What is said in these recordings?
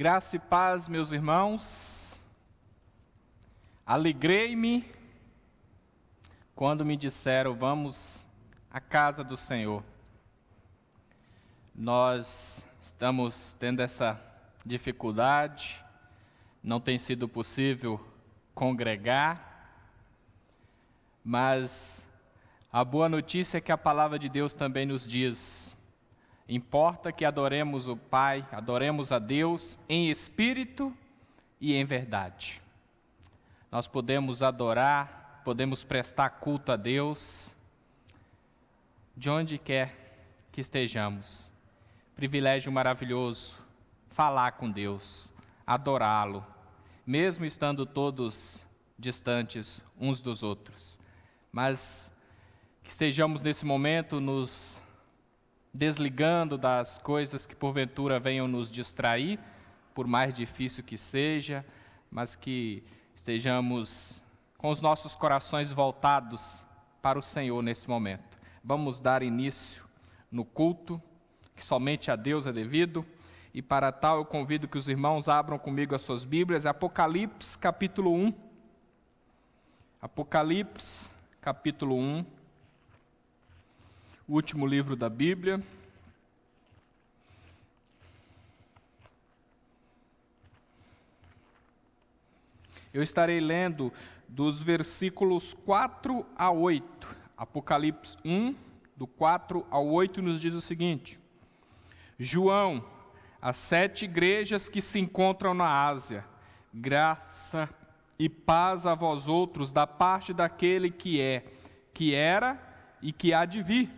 Graça e paz, meus irmãos. Alegrei-me quando me disseram, vamos à casa do Senhor. Nós estamos tendo essa dificuldade, não tem sido possível congregar, mas a boa notícia é que a palavra de Deus também nos diz: importa que adoremos o Pai, adoremos a Deus em espírito e em verdade. Nós podemos adorar, podemos prestar culto a Deus, de onde quer que estejamos. Privilégio maravilhoso, falar com Deus, adorá-lo, mesmo estando todos distantes uns dos outros. Mas que estejamos nesse momento nos desligando das coisas que porventura venham nos distrair, por mais difícil que seja, mas que estejamos com os nossos corações voltados para o Senhor nesse momento. Vamos dar início no culto, que somente a Deus é devido, e para tal eu convido que os irmãos abram comigo as suas Bíblias, Apocalipse capítulo 1. Apocalipse capítulo 1. O último livro da Bíblia. Eu estarei lendo dos versículos 4 a 8. Apocalipse 1, do 4 ao 8, nos diz o seguinte: João, as 7 igrejas que se encontram na Ásia, graça e paz a vós outros, da parte daquele que é, que era e que há de vir,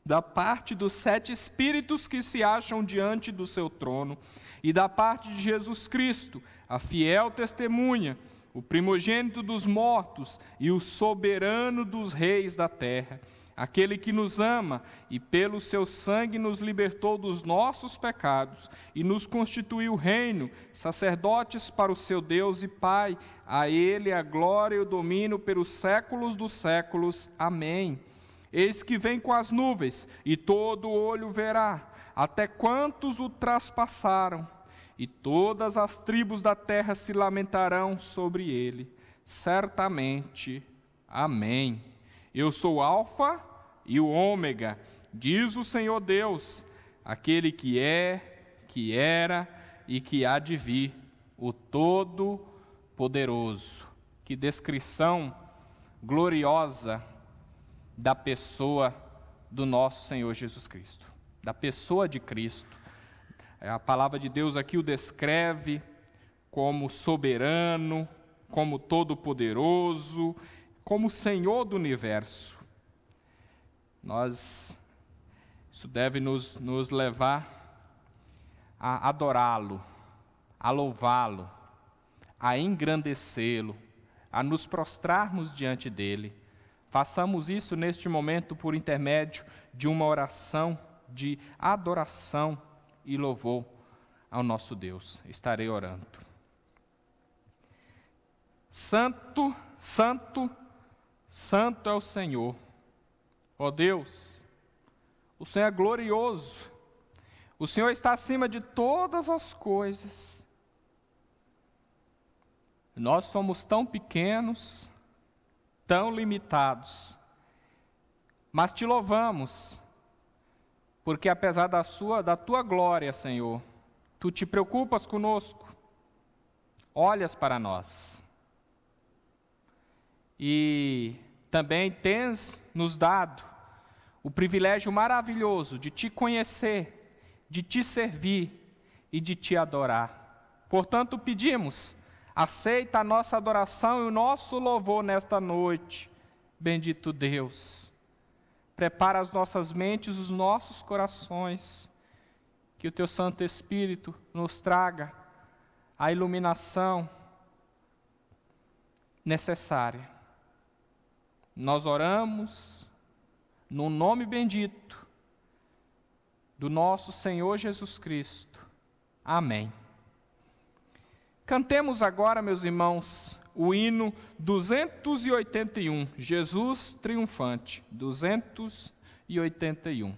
da parte dos 7 espíritos que se acham diante do seu trono, e da parte de Jesus Cristo, a fiel testemunha, o primogênito dos mortos e o soberano dos reis da terra, aquele que nos ama e pelo seu sangue nos libertou dos nossos pecados e nos constituiu reino, sacerdotes para o seu Deus e Pai. A ele a glória e o domínio pelos séculos dos séculos. Amém. Eis que vem com as nuvens, e todo olho verá, até quantos o traspassaram, e todas as tribos da terra se lamentarão sobre ele. Certamente. Amém. Eu sou o Alfa e o Ômega, diz o Senhor Deus, aquele que é, que era e que há de vir, o Todo-Poderoso. Que descrição gloriosa da pessoa do nosso Senhor Jesus Cristo, da pessoa de Cristo. A palavra de Deus aqui o descreve como soberano, como todo-poderoso, como Senhor do universo. Isso deve nos levar a adorá-lo, a louvá-lo, a engrandecê-lo, a nos prostrarmos diante dele. Façamos isso neste momento por intermédio de uma oração de adoração e louvor ao nosso Deus. Estarei orando. Santo, santo, santo é o Senhor. Ó Deus, o Senhor é glorioso. O Senhor está acima de todas as coisas. Nós somos tão pequenos, tão limitados, mas te louvamos, porque apesar da tua glória, Senhor, tu te preocupas conosco, olhas para nós, e também tens nos dado o privilégio maravilhoso de te conhecer, de te servir e de te adorar. Portanto, pedimos, aceita a nossa adoração e o nosso louvor nesta noite. Bendito Deus, prepara as nossas mentes, os nossos corações, que o Teu Santo Espírito nos traga a iluminação necessária. Nós oramos no nome bendito do nosso Senhor Jesus Cristo. Amém. Cantemos agora, meus irmãos, o hino 281, Jesus triunfante, 281.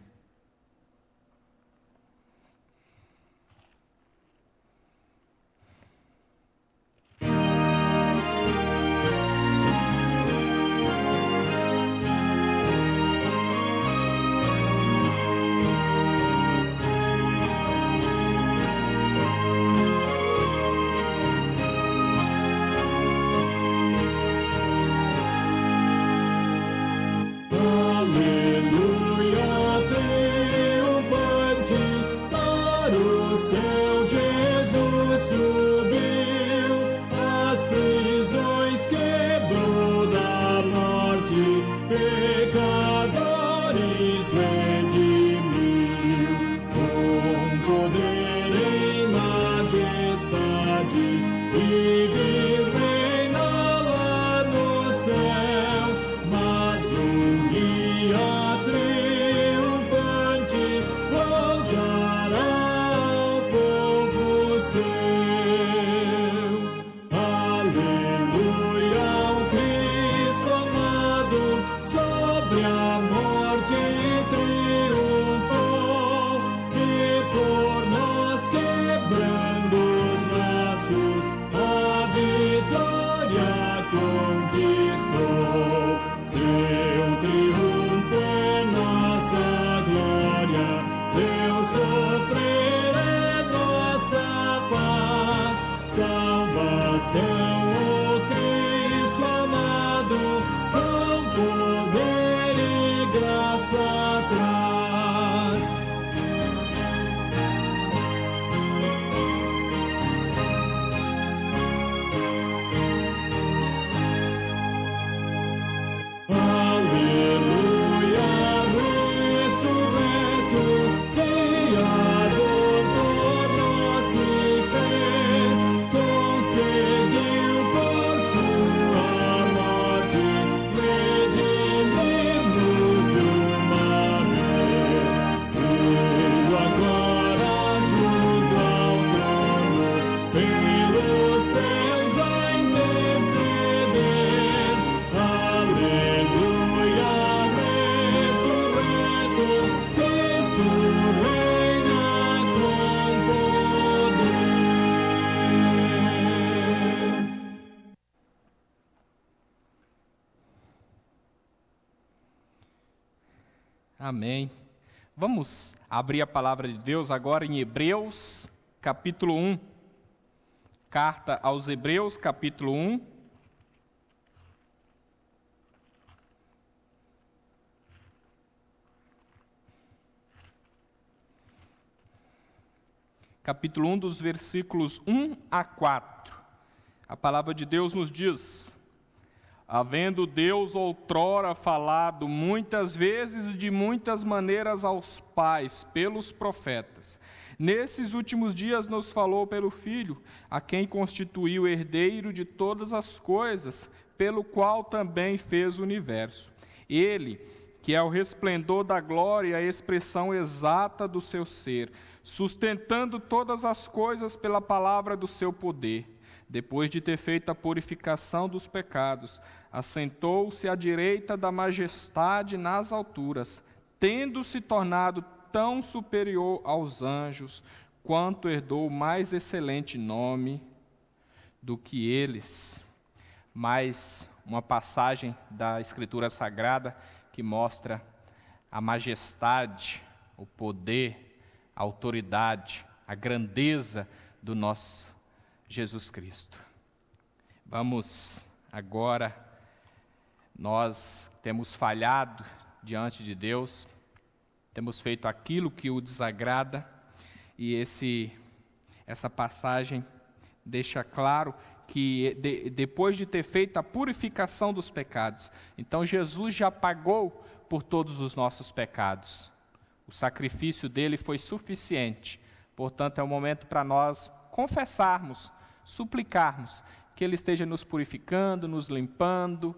Amém. Vamos abrir a palavra de Deus agora em Hebreus, capítulo 1. Carta aos Hebreus, capítulo 1. Capítulo 1, dos versículos 1 a 4. A palavra de Deus nos diz: havendo Deus outrora falado muitas vezes e de muitas maneiras aos pais pelos profetas, nesses últimos dias nos falou pelo Filho, a quem constituiu herdeiro de todas as coisas, pelo qual também fez o universo. Ele, que é o resplendor da glória e a expressão exata do seu ser, sustentando todas as coisas pela palavra do seu poder, depois de ter feito a purificação dos pecados, assentou-se à direita da majestade nas alturas, tendo se tornado tão superior aos anjos, quanto herdou mais excelente nome do que eles. Mais uma passagem da Escritura Sagrada que mostra a majestade, o poder, a autoridade, a grandeza do nosso Jesus Cristo. Vamos agora, nós temos falhado diante de Deus, temos feito aquilo que o desagrada, e essa passagem deixa claro que depois de ter feito a purificação dos pecados, então Jesus já pagou por todos os nossos pecados. O sacrifício dele foi suficiente, portanto é o momento para nós confessarmos, suplicarmos que Ele esteja nos purificando, nos limpando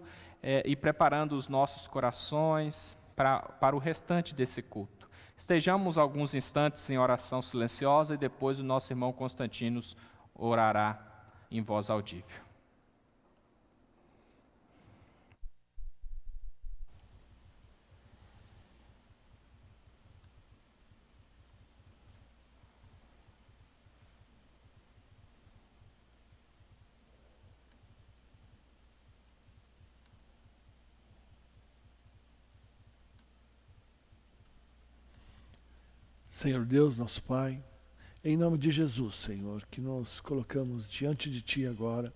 e preparando os nossos corações para o restante desse culto. Estejamos alguns instantes em oração silenciosa e depois o nosso irmão Constantinos orará em voz audível. Senhor Deus, nosso Pai, em nome de Jesus, Senhor, que nós colocamos diante de Ti agora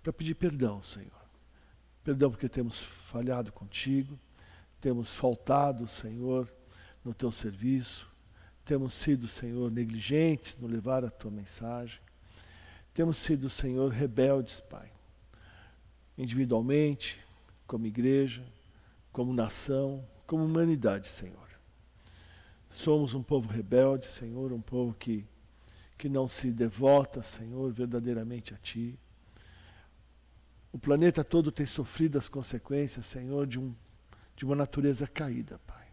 para pedir perdão, Senhor. Perdão porque temos falhado contigo, temos faltado, Senhor, no Teu serviço, temos sido, Senhor, negligentes no levar a Tua mensagem, temos sido, Senhor, rebeldes, Pai, individualmente, como igreja, como nação, como humanidade, Senhor. Somos um povo rebelde, Senhor, um povo que não se devota, Senhor, verdadeiramente a Ti. O planeta todo tem sofrido as consequências, Senhor, de uma natureza caída, Pai.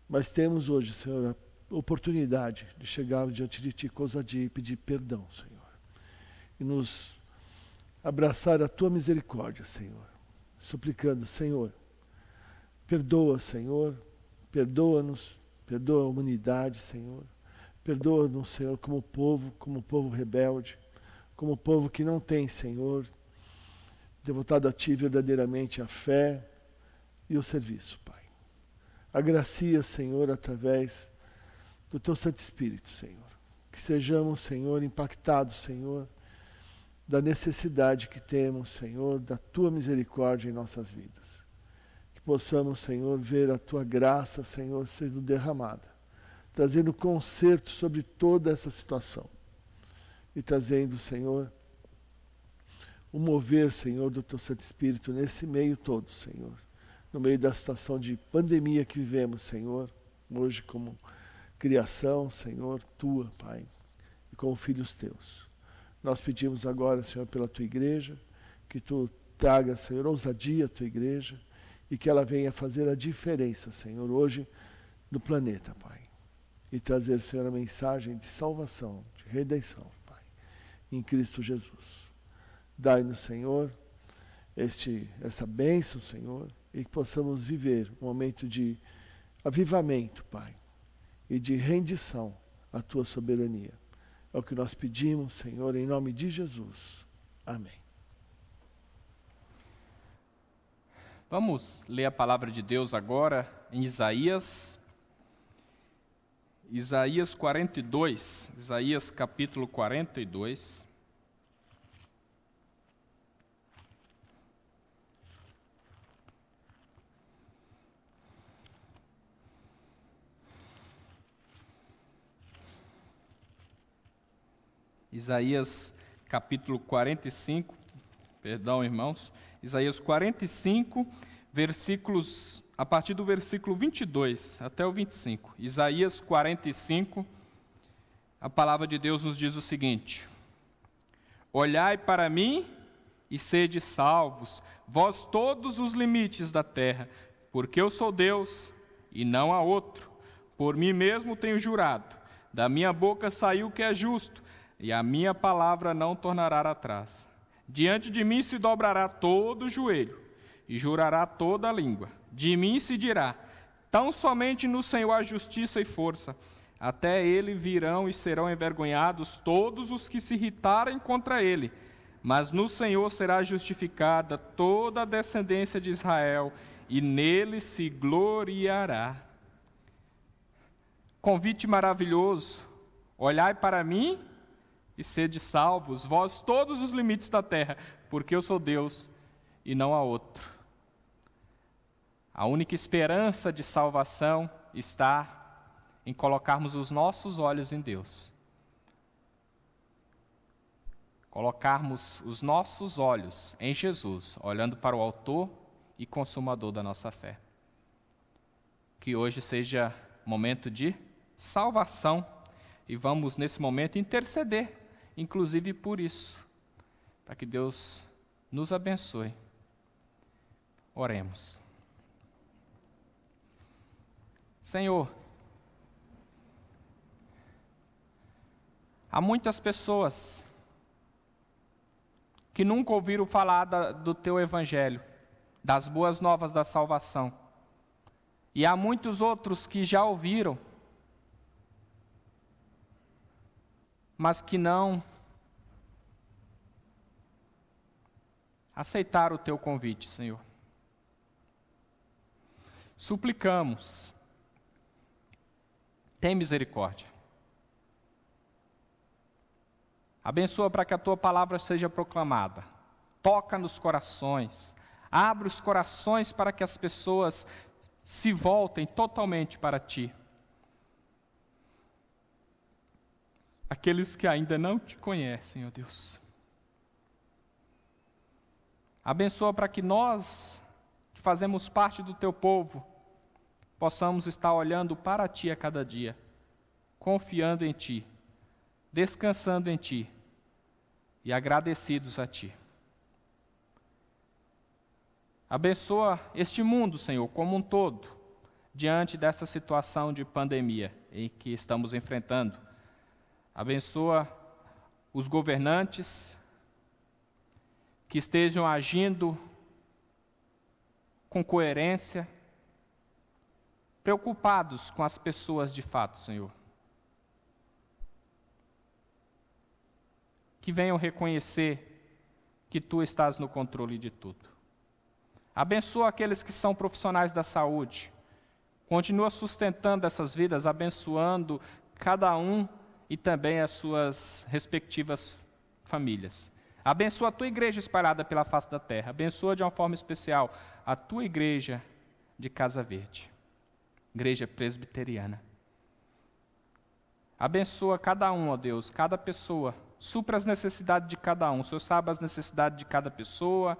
Mas temos hoje, Senhor, a oportunidade de chegar diante de Ti com ousadia e pedir perdão, Senhor. E nos abraçar a Tua misericórdia, Senhor. Suplicando, Senhor, perdoa, Senhor, perdoa-nos, perdoa a humanidade, Senhor. Perdoa-nos, Senhor, como povo rebelde, como povo que não tem, Senhor, devotado a Ti verdadeiramente a fé e o serviço, Pai. Agracia, Senhor, através do Teu Santo Espírito, Senhor. Que sejamos, Senhor, impactados, Senhor, da necessidade que temos, Senhor, da Tua misericórdia em nossas vidas. Que possamos, Senhor, ver a Tua graça, Senhor, sendo derramada, trazendo conserto sobre toda essa situação e trazendo, Senhor, o mover, Senhor, do Teu Santo Espírito nesse meio todo, Senhor, no meio da situação de pandemia que vivemos, Senhor, hoje como criação, Senhor, Tua, Pai, e como filhos Teus. Nós pedimos agora, Senhor, pela Tua igreja, que Tu traga, Senhor, ousadia à Tua igreja, e que ela venha fazer a diferença, Senhor, hoje no planeta, Pai. E trazer, Senhor, a mensagem de salvação, de redenção, Pai, em Cristo Jesus. Dai-nos, Senhor, essa bênção, Senhor, e que possamos viver um momento de avivamento, Pai, e de rendição à Tua soberania. É o que nós pedimos, Senhor, em nome de Jesus. Amém. Vamos ler a palavra de Deus agora em Isaías 42, Isaías capítulo 42. Isaías capítulo 45, perdão, irmãos, Isaías 45, versículos, a partir do versículo 22 até o 25. Isaías 45, a palavra de Deus nos diz o seguinte: Olhai para mim e sede salvos, vós todos os limites da terra, porque eu sou Deus e não há outro. Por mim mesmo tenho jurado, da minha boca saiu o que é justo, e a minha palavra não tornará atrás. Diante de mim se dobrará todo o joelho, e jurará toda a língua. De mim se dirá: tão somente no Senhor há justiça e força. Até ele virão e serão envergonhados todos os que se irritarem contra ele. Mas no Senhor será justificada toda a descendência de Israel, e nele se gloriará. Convite maravilhoso: olhai para mim e sede salvos, vós todos os limites da terra, porque eu sou Deus e não há outro. A única esperança de salvação está em colocarmos os nossos olhos em Deus. Colocarmos os nossos olhos em Jesus, olhando para o autor e consumador da nossa fé. Que hoje seja momento de salvação e vamos nesse momento interceder, inclusive por isso, para que Deus nos abençoe. Oremos. Senhor, há muitas pessoas que nunca ouviram falar do Teu Evangelho, das boas novas da salvação. E há muitos outros que já ouviram, mas que não aceitaram o Teu convite, Senhor. Suplicamos, tem misericórdia. Abençoa para que a Tua palavra seja proclamada. Toca nos corações. Abre os corações para que as pessoas se voltem totalmente para Ti. Aqueles que ainda não Te conhecem, ó Deus. Abençoa para que nós, que fazemos parte do Teu povo, possamos estar olhando para Ti a cada dia, confiando em Ti, descansando em Ti e agradecidos a Ti. Abençoa este mundo, Senhor, como um todo, diante dessa situação de pandemia em que estamos enfrentando. Abençoa os governantes que estejam agindo com coerência, preocupados com as pessoas de fato, Senhor. Que venham reconhecer que Tu estás no controle de tudo. Abençoa aqueles que são profissionais da saúde. Continua sustentando essas vidas, abençoando cada um e também as suas respectivas famílias. Abençoa a Tua igreja espalhada pela face da terra. Abençoa de uma forma especial a Tua igreja de Casa Verde, igreja presbiteriana. Abençoa cada um, ó Deus, cada pessoa. Supra as necessidades de cada um. O Senhor sabe as necessidades de cada pessoa.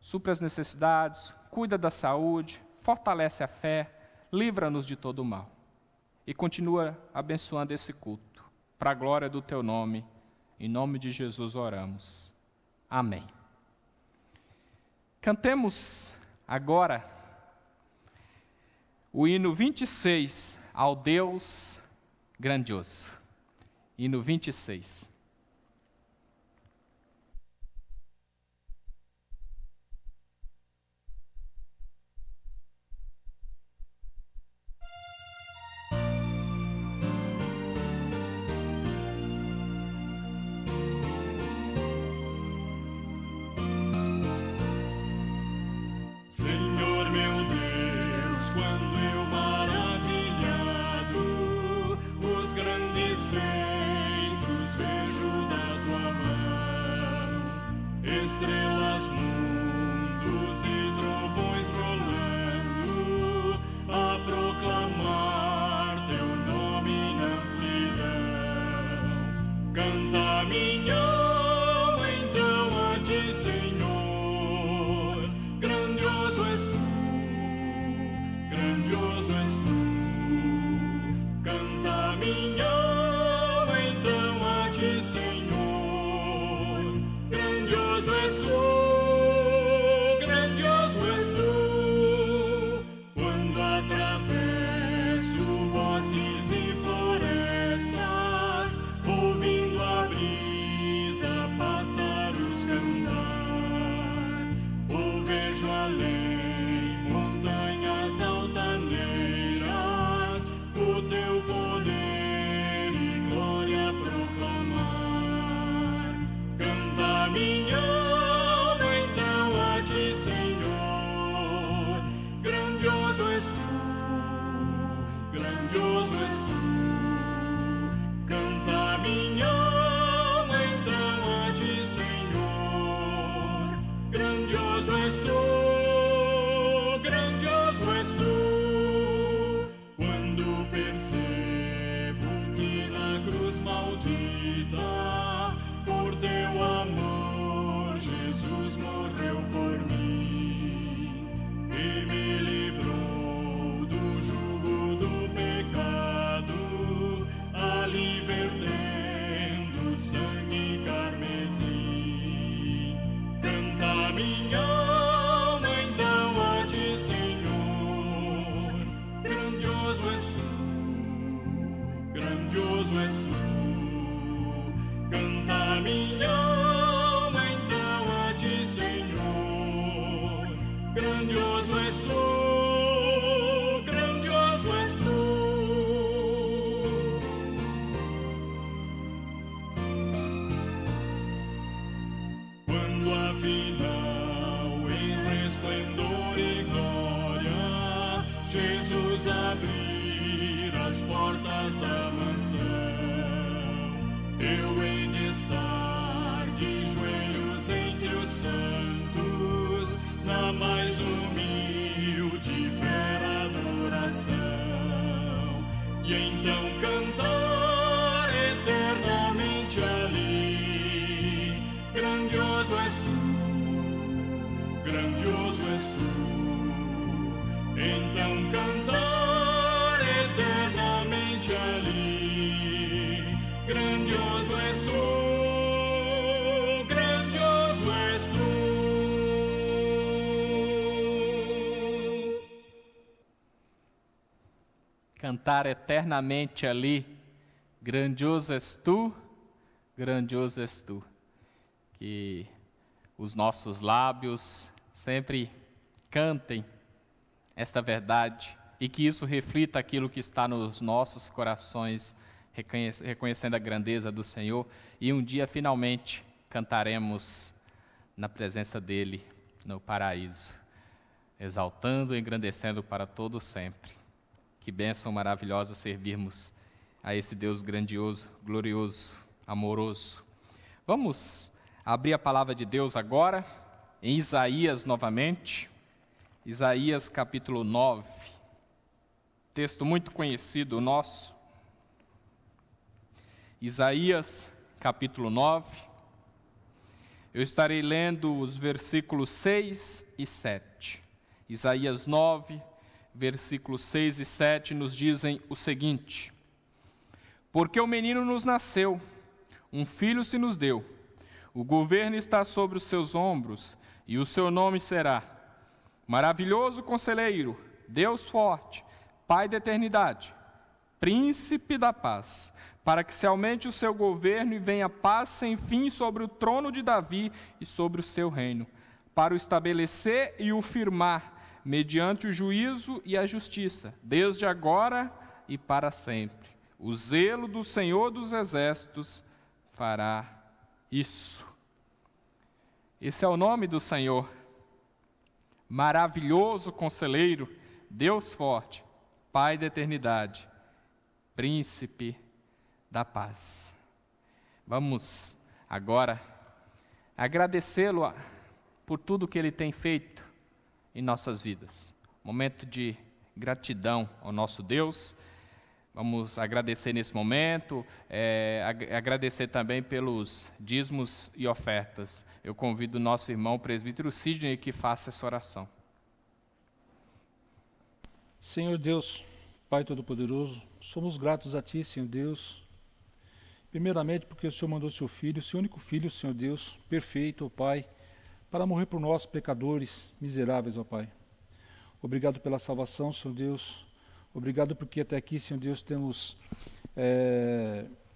Supra as necessidades, cuida da saúde, fortalece a fé, livra-nos de todo o mal. E continua abençoando esse culto, para a glória do Teu nome. Em nome de Jesus oramos. Amém. Cantemos agora o hino 26, ao Deus grandioso. Hino 26. vejo além, montanhas altaneiras, o teu poder e glória proclamar. Canta minha alma então a ti, Senhor, grandioso és tu, grandioso és tu. Canta minha alma então a ti, Senhor, grandioso és tu, grandioso és tu. Quando percebo que na cruz maldita, por teu amor, Jesus morreu por mim e me livrou do jugo do pecado, ali vertendo sangue carmesim. Canta minha alma então a ti, Senhor, grandioso és tu, grandioso és tu. Canta minha alma então a ti, Senhor, grandioso és tu, grandioso és tu. Quando afinal em resplendor e glória Jesus abrir as portas da mansão, eu hei de estar de joelhos entre os santos, na mais humilde fé adoração, e então cantar eternamente ali, grandioso és tu, grandioso és tu. Então cantar eternamente ali, grandioso és tu, grandioso és tu. Cantar eternamente ali, grandioso és tu, grandioso és tu. Que os nossos lábios sempre cantem esta verdade e que isso reflita aquilo que está nos nossos corações, reconhecendo a grandeza do Senhor, e um dia finalmente cantaremos na presença dEle no paraíso, exaltando e engrandecendo para todo sempre. Que bênção maravilhosa servirmos a esse Deus grandioso, glorioso, amoroso. Vamos abrir a palavra de Deus agora, em Isaías novamente, Isaías capítulo 9, texto muito conhecido nosso. Isaías capítulo 9, eu estarei lendo os versículos 6 e 7. Isaías 9, versículos 6 e 7 nos dizem o seguinte: Porque o menino nos nasceu, um filho se nos deu, o governo está sobre os seus ombros, e o seu nome será Maravilhoso Conselheiro, Deus Forte, Pai da Eternidade, Príncipe da Paz, para que se aumente o seu governo e venha paz sem fim sobre o trono de Davi e sobre o seu reino, para o estabelecer e o firmar, mediante o juízo e a justiça, desde agora e para sempre. O zelo do Senhor dos Exércitos fará isso. Esse é o nome do Senhor. Maravilhoso Conselheiro, Deus Forte, Pai da Eternidade, Príncipe da Paz. Vamos agora agradecê-lo por tudo que Ele tem feito em nossas vidas. Momento de gratidão ao nosso Deus. Vamos agradecer nesse momento, agradecer também pelos dízimos e ofertas. Eu convido o nosso irmão presbítero Sidney que faça essa oração. Senhor Deus, Pai Todo-Poderoso, somos gratos a Ti, Senhor Deus, primeiramente porque o Senhor mandou Seu Filho, Seu único Filho, Senhor Deus, perfeito, ó Pai, para morrer por nós, pecadores, miseráveis, ó Pai. Obrigado pela salvação, Senhor Deus. Obrigado porque até aqui, Senhor Deus, temos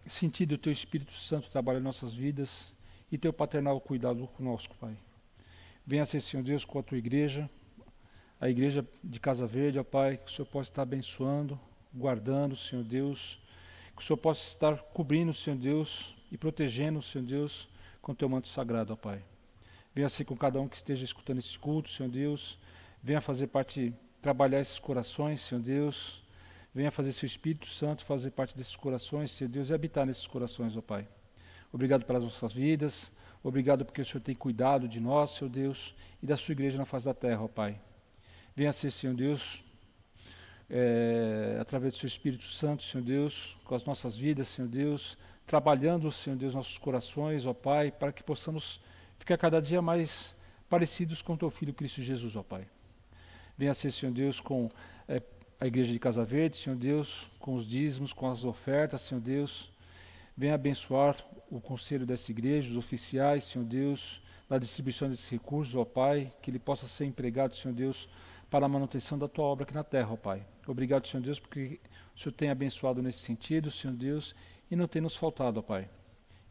sentido o Teu Espírito Santo trabalhar em nossas vidas e Teu paternal cuidado conosco, Pai. Venha ser, Senhor Deus, com a tua igreja, a igreja de Casa Verde, ó Pai, que o Senhor possa estar abençoando, guardando, Senhor Deus, que o Senhor possa estar cobrindo, Senhor Deus, e protegendo, Senhor Deus, com o teu manto sagrado, ó Pai. Venha ser com cada um que esteja escutando esse culto, Senhor Deus, venha fazer parte, trabalhar esses corações, Senhor Deus, venha fazer seu Espírito Santo fazer parte desses corações, Senhor Deus, e habitar nesses corações, ó Pai. Obrigado pelas nossas vidas, obrigado porque o Senhor tem cuidado de nós, Senhor Deus, e da sua igreja na face da terra, ó Pai. Venha ser, Senhor Deus, através do seu Espírito Santo, Senhor Deus, com as nossas vidas, Senhor Deus, trabalhando, Senhor Deus, nossos corações, ó Pai, para que possamos ficar cada dia mais parecidos com o teu Filho Cristo Jesus, ó Pai. Venha ser, Senhor Deus, com a igreja de Casa Verde, Senhor Deus, com os dízimos, com as ofertas, Senhor Deus. Venha abençoar o conselho dessa igreja, os oficiais, Senhor Deus, na distribuição desses recursos, ó Pai, que ele possa ser empregado, Senhor Deus, para a manutenção da tua obra aqui na terra, ó Pai. Obrigado, Senhor Deus, porque o Senhor tem abençoado nesse sentido, Senhor Deus, e não tem nos faltado, ó Pai.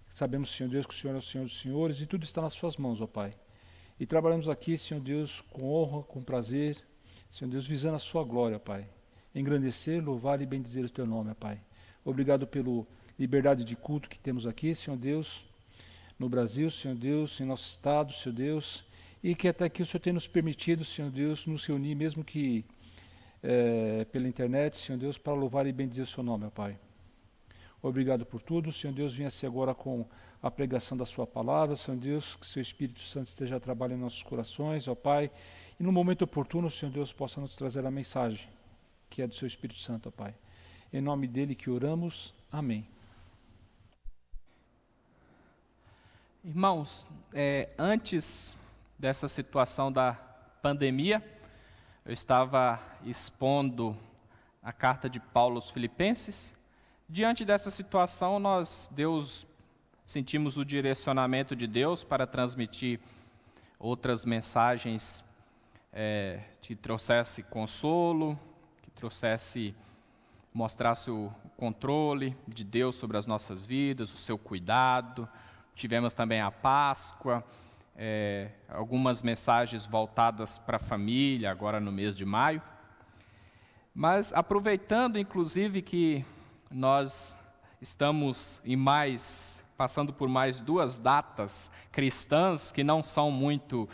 Sabemos, Senhor Deus, que o Senhor é o Senhor dos senhores e tudo está nas suas mãos, ó Pai. E trabalhamos aqui, Senhor Deus, com honra, com prazer, Senhor Deus, visando a sua glória, Pai. Engrandecer, louvar e bendizer o teu nome, ó Pai. Obrigado pela liberdade de culto que temos aqui, Senhor Deus, no Brasil, Senhor Deus, em nosso estado, Senhor Deus, e que até aqui o Senhor tem nos permitido, Senhor Deus, nos reunir, mesmo que pela internet, Senhor Deus, para louvar e bendizer o seu nome, ó Pai. Obrigado por tudo, Senhor Deus, venha-se agora com a pregação da sua palavra, Senhor Deus, que seu Espírito Santo esteja trabalhando em nossos corações, ó Pai, e no momento oportuno, Senhor Deus, possa nos trazer a mensagem, que é do seu Espírito Santo, ó Pai. Em nome dele que oramos, amém. Irmãos, antes dessa situação da pandemia, eu estava expondo a carta de Paulo aos Filipenses. Diante dessa situação, sentimos o direcionamento de Deus para transmitir outras mensagens que trouxesse consolo, que mostrasse o controle de Deus sobre as nossas vidas, o seu cuidado. Tivemos também a Páscoa, algumas mensagens voltadas para a família, agora no mês de maio. Mas aproveitando, inclusive, que nós estamos passando por mais 2 datas cristãs que não são muito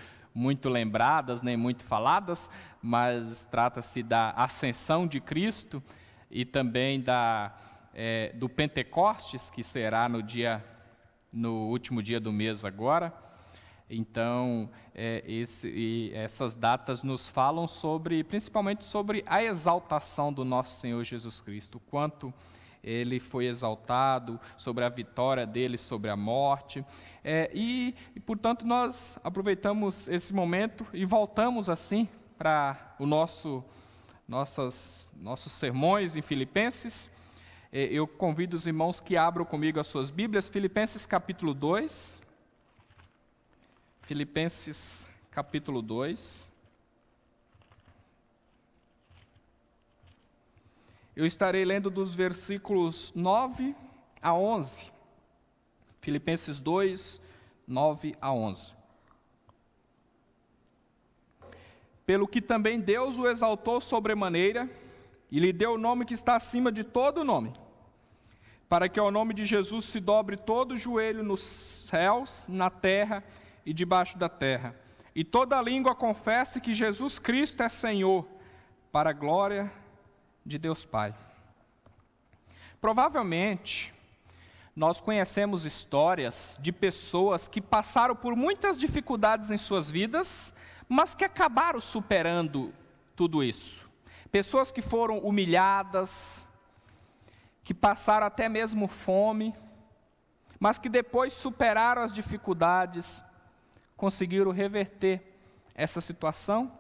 lembradas, nem muito faladas, mas trata-se da ascensão de Cristo e também do Pentecostes, que será no último dia do mês agora. Então, essas datas nos falam principalmente sobre a exaltação do nosso Senhor Jesus Cristo, o quanto ele foi exaltado, sobre a vitória dele sobre a morte. E, portanto, nós aproveitamos esse momento e voltamos assim para nossos sermões em Filipenses. Eu convido os irmãos que abram comigo as suas Bíblias, Filipenses capítulo 2. Filipenses capítulo 2. Eu estarei lendo dos versículos 9 a 11. Filipenses 2, 9 a 11. Pelo que também Deus o exaltou sobremaneira, e lhe deu o nome que está acima de todo nome, para que ao nome de Jesus se dobre todo o joelho nos céus, na terra e debaixo da terra, e toda língua confesse que Jesus Cristo é Senhor, para a glória de Deus Pai. Provavelmente, nós conhecemos histórias de pessoas que passaram por muitas dificuldades em suas vidas, mas que acabaram superando tudo isso. Pessoas que foram humilhadas, que passaram até mesmo fome, mas que depois superaram as dificuldades, conseguiram reverter essa situação.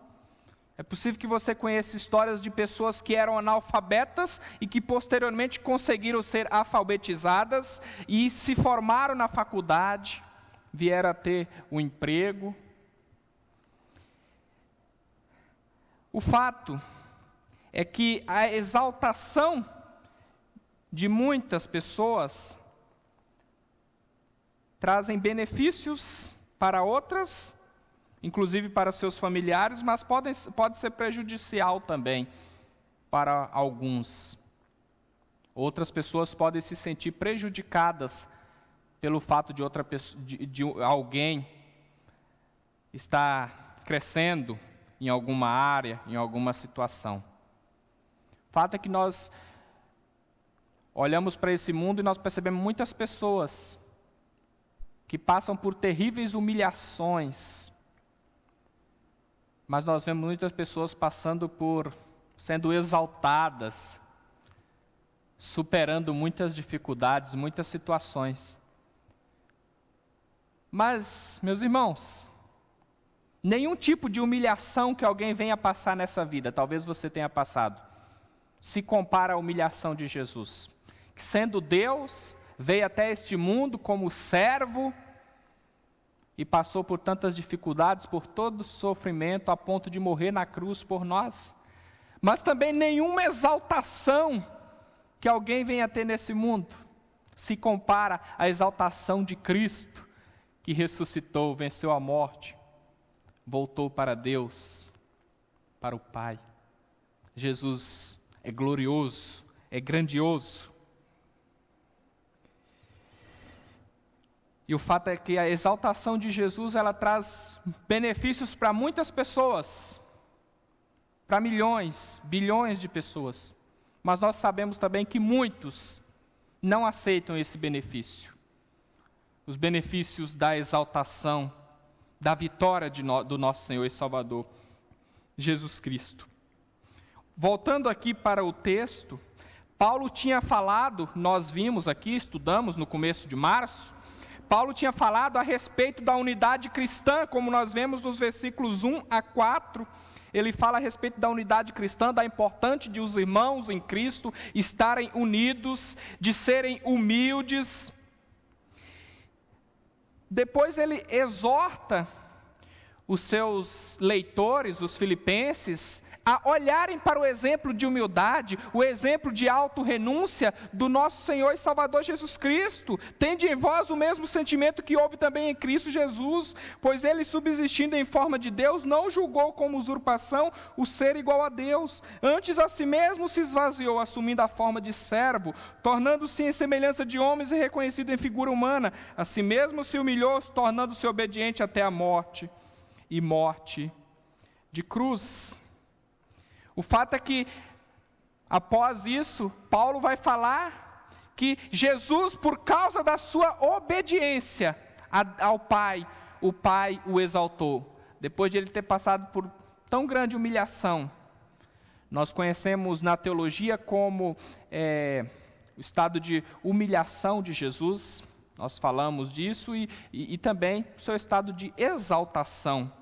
É possível que você conheça histórias de pessoas que eram analfabetas e que posteriormente conseguiram ser alfabetizadas e se formaram na faculdade, vieram a ter um emprego. O fato é que a exaltação de muitas pessoas trazem benefícios para outras, inclusive para seus familiares, mas pode ser prejudicial também para alguns. Outras pessoas podem se sentir prejudicadas pelo fato de alguém estar crescendo em alguma área, em alguma situação. O fato é que nós olhamos para esse mundo e nós percebemos muitas pessoas que passam por terríveis humilhações, mas nós vemos muitas pessoas sendo exaltadas, superando muitas dificuldades, muitas situações. Mas, meus irmãos, nenhum tipo de humilhação que alguém venha passar nessa vida, talvez você tenha passado, se compara à humilhação de Jesus, que sendo Deus, veio até este mundo como servo e passou por tantas dificuldades, por todo sofrimento, a ponto de morrer na cruz por nós. Mas também nenhuma exaltação que alguém venha ter nesse mundo se compara à exaltação de Cristo, que ressuscitou, venceu a morte, voltou para Deus, para o Pai. Jesus é glorioso, é grandioso. E o fato é que a exaltação de Jesus, ela traz benefícios para muitas pessoas, para milhões, bilhões de pessoas. Mas nós sabemos também que muitos não aceitam esse benefício. Os benefícios da exaltação, da vitória do nosso Senhor e Salvador, Jesus Cristo. Voltando aqui para o texto, Paulo tinha falado, nós vimos aqui, estudamos no começo de março, Paulo tinha falado a respeito da unidade cristã, como nós vemos nos versículos 1 a 4, ele fala a respeito da unidade cristã, da importância de os irmãos em Cristo estarem unidos, de serem humildes. Depois ele exorta os seus leitores, os filipenses, a olharem para o exemplo de humildade, o exemplo de autorrenúncia do nosso Senhor e Salvador Jesus Cristo. Tende em vós o mesmo sentimento que houve também em Cristo Jesus, pois ele, subsistindo em forma de Deus, não julgou como usurpação o ser igual a Deus. Antes a si mesmo se esvaziou, assumindo a forma de servo, tornando-se em semelhança de homens e reconhecido em figura humana. A si mesmo se humilhou, tornando-se obediente até a morte, e morte de cruz. O fato é que, após isso, Paulo vai falar que Jesus, por causa da sua obediência ao Pai, o Pai o exaltou. Depois de ele ter passado por tão grande humilhação, nós conhecemos na teologia como o estado de humilhação de Jesus, nós falamos disso, e também o seu estado de exaltação,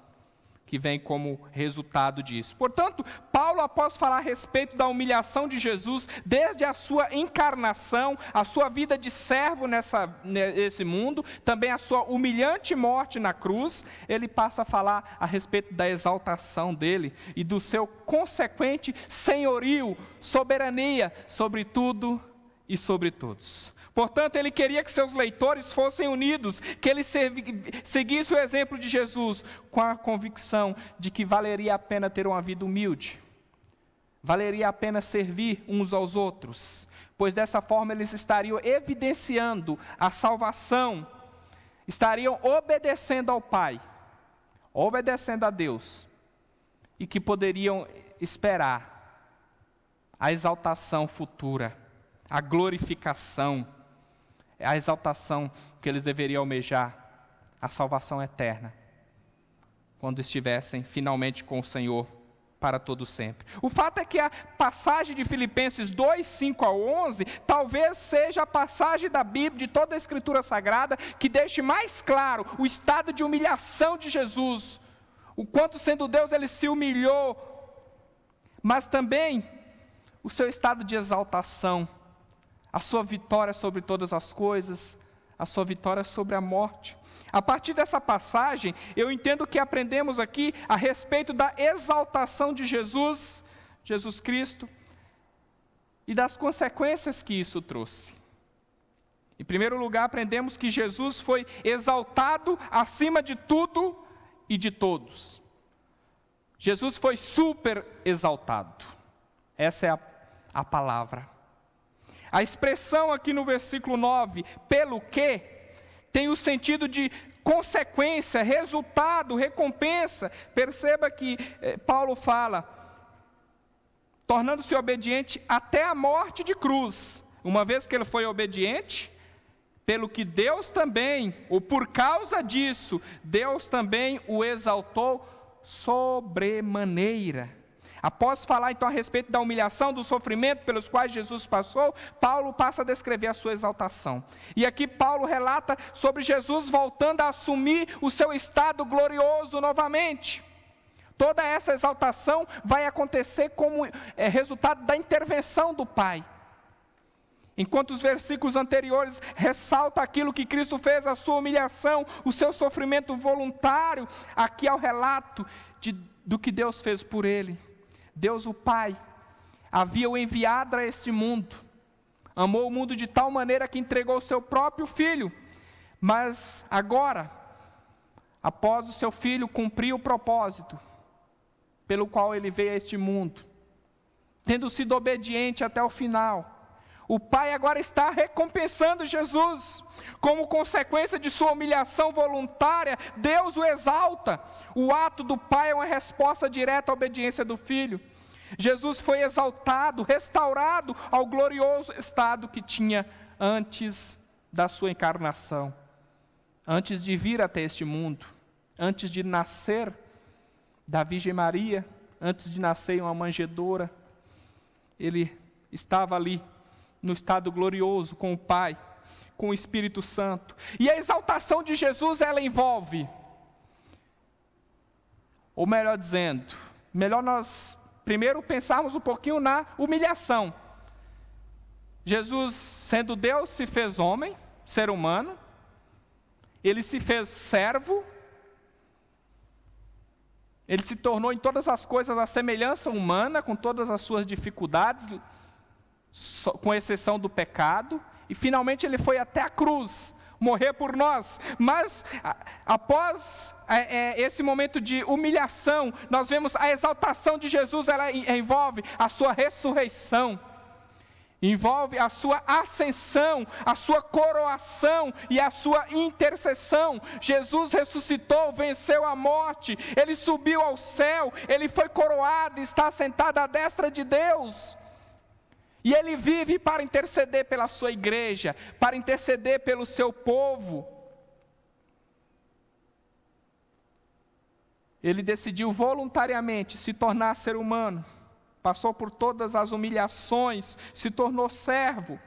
que vem como resultado disso. Portanto, Paulo, após falar a respeito da humilhação de Jesus, desde a sua encarnação, a sua vida de servo nesse mundo, também a sua humilhante morte na cruz, ele passa a falar a respeito da exaltação dele e do seu consequente senhorio, soberania sobre tudo e sobre todos. Portanto, ele queria que seus leitores fossem unidos, que ele seguisse o exemplo de Jesus, com a convicção de que valeria a pena ter uma vida humilde, valeria a pena servir uns aos outros, pois dessa forma eles estariam evidenciando a salvação, estariam obedecendo ao Pai, obedecendo a Deus, e que poderiam esperar a exaltação futura, a glorificação, a exaltação que eles deveriam almejar, a salvação eterna, quando estivessem finalmente com o Senhor para todo sempre. O fato é que a passagem de Filipenses 2, 5 a 11, talvez seja a passagem da Bíblia, de toda a Escritura Sagrada, que deixe mais claro o estado de humilhação de Jesus, o quanto sendo Deus ele se humilhou, mas também o seu estado de exaltação, a sua vitória sobre todas as coisas, a sua vitória sobre a morte. A partir dessa passagem, eu entendo que aprendemos aqui a respeito da exaltação de Jesus Cristo, e das consequências que isso trouxe. Em primeiro lugar, aprendemos que Jesus foi exaltado acima de tudo e de todos. Jesus foi super exaltado. Essa é a palavra. A expressão aqui no versículo 9, pelo que, tem o sentido de consequência, resultado, recompensa. Perceba que Paulo fala, tornando-se obediente até a morte de cruz. Uma vez que ele foi obediente, pelo que Deus também, ou por causa disso, Deus também o exaltou sobremaneira. Após falar então a respeito da humilhação, do sofrimento pelos quais Jesus passou, Paulo passa a descrever a sua exaltação. E aqui Paulo relata sobre Jesus voltando a assumir o seu estado glorioso novamente. Toda essa exaltação vai acontecer como resultado da intervenção do Pai. Enquanto os versículos anteriores ressaltam aquilo que Cristo fez, a sua humilhação, o seu sofrimento voluntário, aqui é o relato do que Deus fez por ele. Deus o Pai havia o enviado a este mundo, amou o mundo de tal maneira que entregou o seu próprio Filho, mas agora, após o seu Filho cumprir o propósito pelo qual ele veio a este mundo, tendo sido obediente até o final, o Pai agora está recompensando Jesus. Como consequência de sua humilhação voluntária, Deus o exalta. O ato do Pai é uma resposta direta à obediência do Filho. Jesus foi exaltado, restaurado ao glorioso estado que tinha antes da sua encarnação. Antes de vir até este mundo, antes de nascer da Virgem Maria, antes de nascer em uma manjedoura, ele estava ali, no estado glorioso com o Pai, com o Espírito Santo. E a exaltação de Jesus, ela envolve, ou melhor dizendo, melhor nós primeiro pensarmos um pouquinho na humilhação. Jesus, sendo Deus, se fez homem, ser humano, ele se fez servo, ele se tornou em todas as coisas a semelhança humana, com todas as suas dificuldades, com exceção do pecado, e finalmente ele foi até a cruz, morrer por nós. Mas após esse momento de humilhação, nós vemos a exaltação de Jesus, ela envolve a sua ressurreição, envolve a sua ascensão, a sua coroação e a sua intercessão. Jesus ressuscitou, venceu a morte, ele subiu ao céu, ele foi coroado, está sentado à destra de Deus. E ele vive para interceder pela sua igreja, para interceder pelo seu povo. Ele decidiu voluntariamente se tornar ser humano, passou por todas as humilhações, se tornou servo.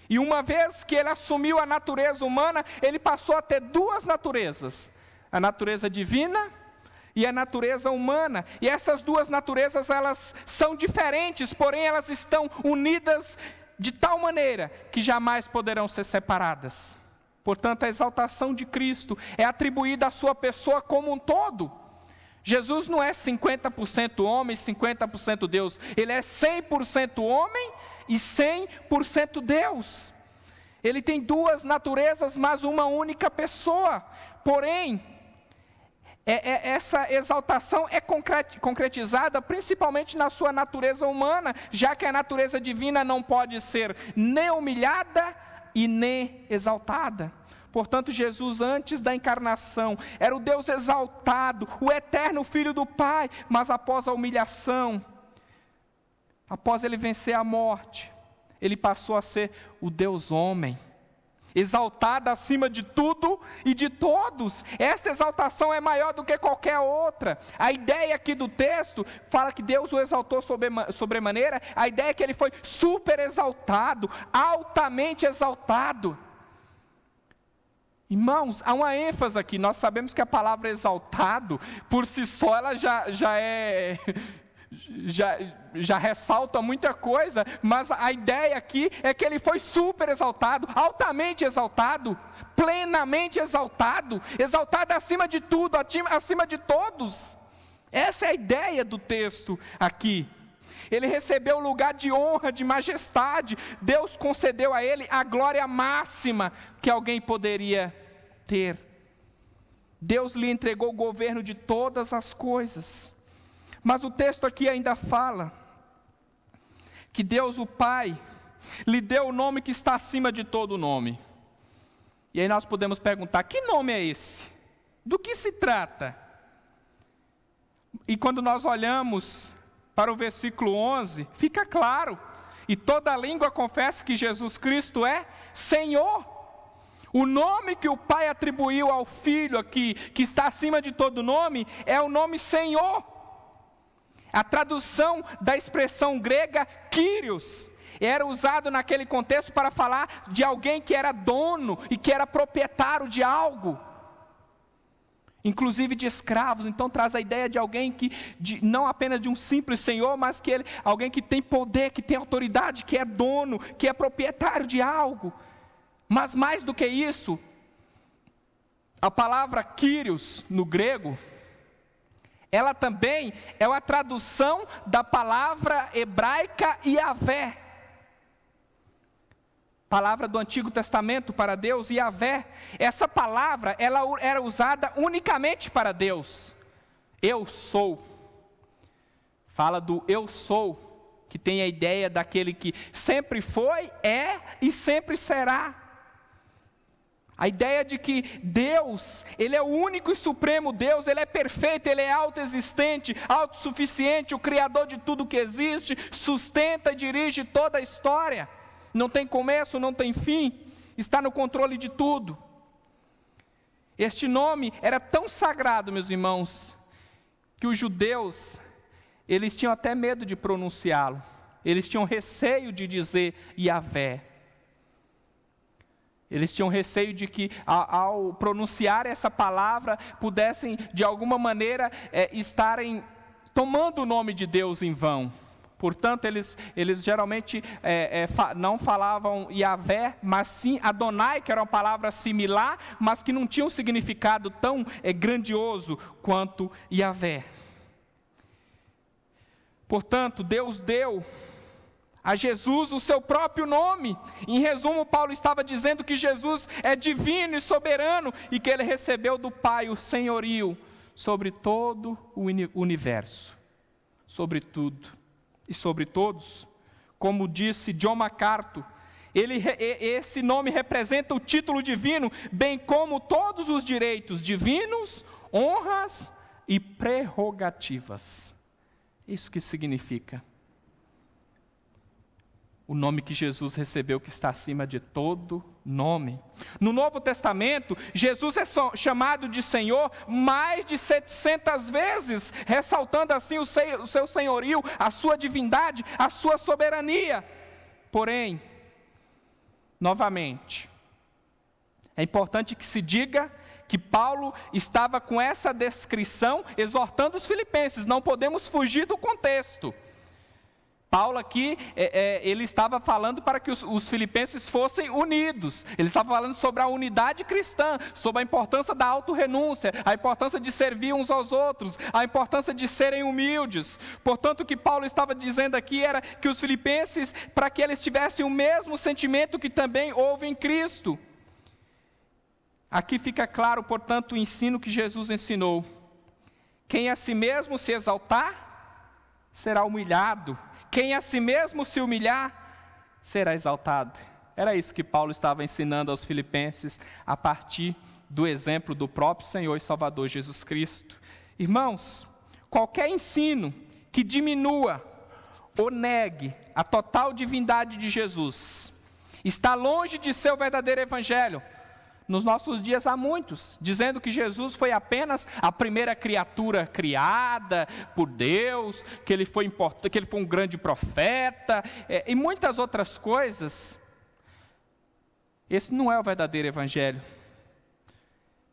E uma vez que ele assumiu a natureza humana, ele passou a ter duas naturezas: a natureza divina e a natureza humana. E essas duas naturezas, elas são diferentes, porém elas estão unidas de tal maneira que jamais poderão ser separadas. Portanto, a exaltação de Cristo é atribuída à sua pessoa como um todo. Jesus não é 50% homem, 50% Deus. Ele é 100% homem e 100% Deus. Ele tem duas naturezas, mas uma única pessoa. Porém, essa exaltação é concretizada principalmente na sua natureza humana, já que a natureza divina não pode ser nem humilhada e nem exaltada. Portanto, Jesus, antes da encarnação, era o Deus exaltado, o eterno Filho do Pai, mas após a humilhação, após ele vencer a morte, ele passou a ser o Deus homem, exaltado acima de tudo e de todos. Esta exaltação é maior do que qualquer outra. A ideia aqui do texto fala que Deus o exaltou sobremaneira. A ideia é que ele foi super exaltado, altamente exaltado. Irmãos, há uma ênfase aqui. Nós sabemos que a palavra exaltado, por si só, ela já ressalta muita coisa, mas a ideia aqui é que ele foi super exaltado, altamente exaltado, plenamente exaltado, exaltado acima de tudo, acima de todos. Essa é a ideia do texto aqui. Ele recebeu o lugar de honra, de majestade. Deus concedeu a ele a glória máxima que alguém poderia ter. Deus lhe entregou o governo de todas as coisas. Mas o texto aqui ainda fala que Deus, o Pai, lhe deu o nome que está acima de todo nome. E aí nós podemos perguntar, que nome é esse? Do que se trata? E quando nós olhamos para o versículo 11, fica claro. E toda língua confessa que Jesus Cristo é Senhor. O nome que o Pai atribuiu ao Filho aqui, que está acima de todo nome, é o nome Senhor. A tradução da expressão grega Kyrios era usado naquele contexto para falar de alguém que era dono e que era proprietário de algo, inclusive de escravos. Então traz a ideia de alguém não apenas de um simples senhor, mas alguém que tem poder, que tem autoridade, que é dono, que é proprietário de algo. Mas mais do que isso, a palavra Kyrios no grego, ela também é uma tradução da palavra hebraica Yavé. Palavra do Antigo Testamento para Deus, Yavé. Essa palavra, ela era usada unicamente para Deus. Eu sou. Fala do eu sou, que tem a ideia daquele que sempre foi, é e sempre será. A ideia de que Deus, Ele é o único e supremo Deus, Ele é perfeito, Ele é autoexistente, autossuficiente, o Criador de tudo que existe, sustenta e dirige toda a história. Não tem começo, não tem fim, está no controle de tudo. Este nome era tão sagrado, meus irmãos, que os judeus, eles tinham até medo de pronunciá-lo. Eles tinham receio de dizer Yavé. Eles tinham receio de que, ao pronunciar essa palavra, pudessem, de alguma maneira, estarem tomando o nome de Deus em vão. Portanto, eles geralmente não falavam Yavé, mas sim Adonai, que era uma palavra similar, mas que não tinha um significado tão grandioso quanto Yavé. Portanto, Deus deu a Jesus o seu próprio nome. Em resumo, Paulo estava dizendo que Jesus é divino e soberano e que ele recebeu do Pai o senhorio sobre todo o universo, sobre tudo e sobre todos. Como disse John MacArthur, esse nome representa o título divino, bem como todos os direitos divinos, honras e prerrogativas. Isso que significa o nome que Jesus recebeu, que está acima de todo nome. No Novo Testamento, Jesus é chamado de Senhor mais de 700 vezes, ressaltando assim o seu senhorio, a sua divindade, a sua soberania. Porém, novamente, é importante que se diga que Paulo estava com essa descrição exortando os filipenses. Não podemos fugir do contexto. Paulo aqui, ele estava falando para que os filipenses fossem unidos. Ele estava falando sobre a unidade cristã, sobre a importância da autorrenúncia, a importância de servir uns aos outros, a importância de serem humildes. Portanto, o que Paulo estava dizendo aqui era que os filipenses, para que eles tivessem o mesmo sentimento que também houve em Cristo. Aqui fica claro, portanto, o ensino que Jesus ensinou. Quem a si mesmo se exaltar, será humilhado. Quem a si mesmo se humilhar, será exaltado. Era isso que Paulo estava ensinando aos filipenses, a partir do exemplo do próprio Senhor e Salvador Jesus Cristo. Irmãos, qualquer ensino que diminua ou negue a total divindade de Jesus, está longe de ser o verdadeiro evangelho. Nos nossos dias há muitos, dizendo que Jesus foi apenas a primeira criatura criada por Deus, que ele foi um grande profeta, e muitas outras coisas. Esse não é o verdadeiro evangelho.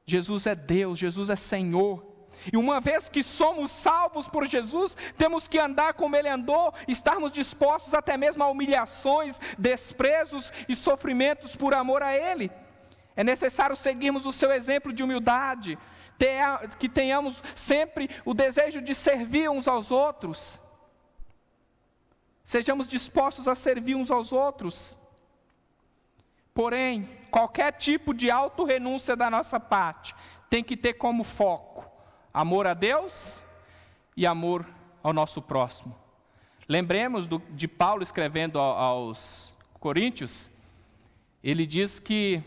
Jesus é Deus, Jesus é Senhor. E uma vez que somos salvos por Jesus, temos que andar como Ele andou, estarmos dispostos até mesmo a humilhações, desprezos e sofrimentos por amor a Ele. É necessário seguirmos o seu exemplo de humildade, que tenhamos sempre o desejo de servir uns aos outros. Sejamos dispostos a servir uns aos outros. Porém, qualquer tipo de autorrenúncia da nossa parte tem que ter como foco amor a Deus e amor ao nosso próximo. Lembremos de Paulo escrevendo aos Coríntios, ele diz que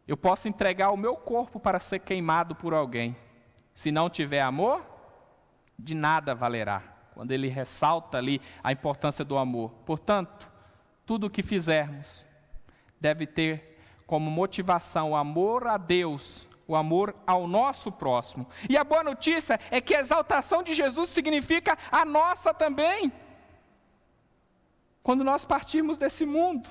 eu posso entregar o meu corpo para ser queimado por alguém. Se não tiver amor, de nada valerá. Quando ele ressalta ali a importância do amor. Portanto, tudo o que fizermos deve ter como motivação o amor a Deus, o amor ao nosso próximo. E a boa notícia é que a exaltação de Jesus significa a nossa também. Quando nós partirmos desse mundo,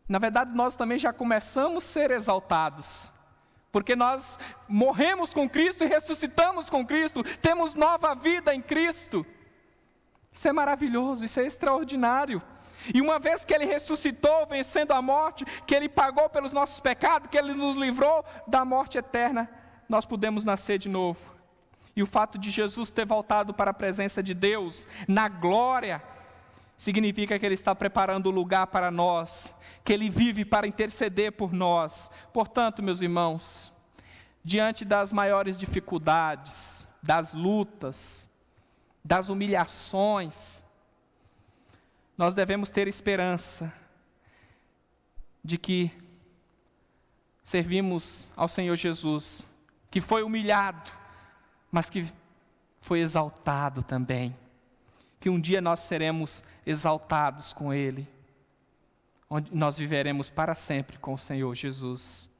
na verdade nós também já começamos a ser exaltados. Porque nós morremos com Cristo e ressuscitamos com Cristo, temos nova vida em Cristo. Isso é maravilhoso, isso é extraordinário. E uma vez que Ele ressuscitou, vencendo a morte, que Ele pagou pelos nossos pecados, que Ele nos livrou da morte eterna, nós podemos nascer de novo. E o fato de Jesus ter voltado para a presença de Deus, na glória, significa que Ele está preparando o lugar para nós, que Ele vive para interceder por nós. Portanto, meus irmãos, diante das maiores dificuldades, das lutas, das humilhações, nós devemos ter esperança de que servimos ao Senhor Jesus, que foi humilhado, mas que foi exaltado também. Que um dia nós seremos exaltados com Ele, onde nós viveremos para sempre com o Senhor Jesus.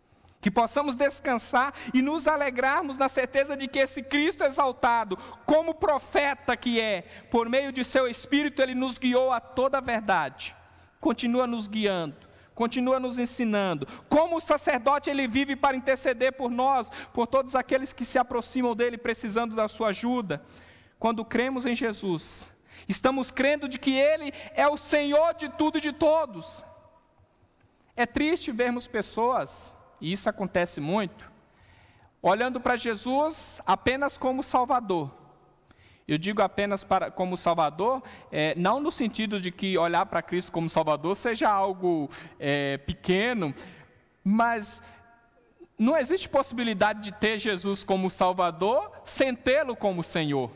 Que possamos descansar e nos alegrarmos na certeza de que esse Cristo exaltado, como profeta que é, por meio de seu Espírito, Ele nos guiou a toda a verdade. Continua nos guiando, continua nos ensinando. Como sacerdote, Ele vive para interceder por nós, por todos aqueles que se aproximam dEle precisando da sua ajuda. Quando cremos em Jesus, estamos crendo de que Ele é o Senhor de tudo e de todos. É triste vermos pessoas, e isso acontece muito, olhando para Jesus apenas como Salvador. Eu digo apenas como Salvador, não no sentido de que olhar para Cristo como Salvador seja algo pequeno, mas não existe possibilidade de ter Jesus como Salvador sem tê-lo como Senhor.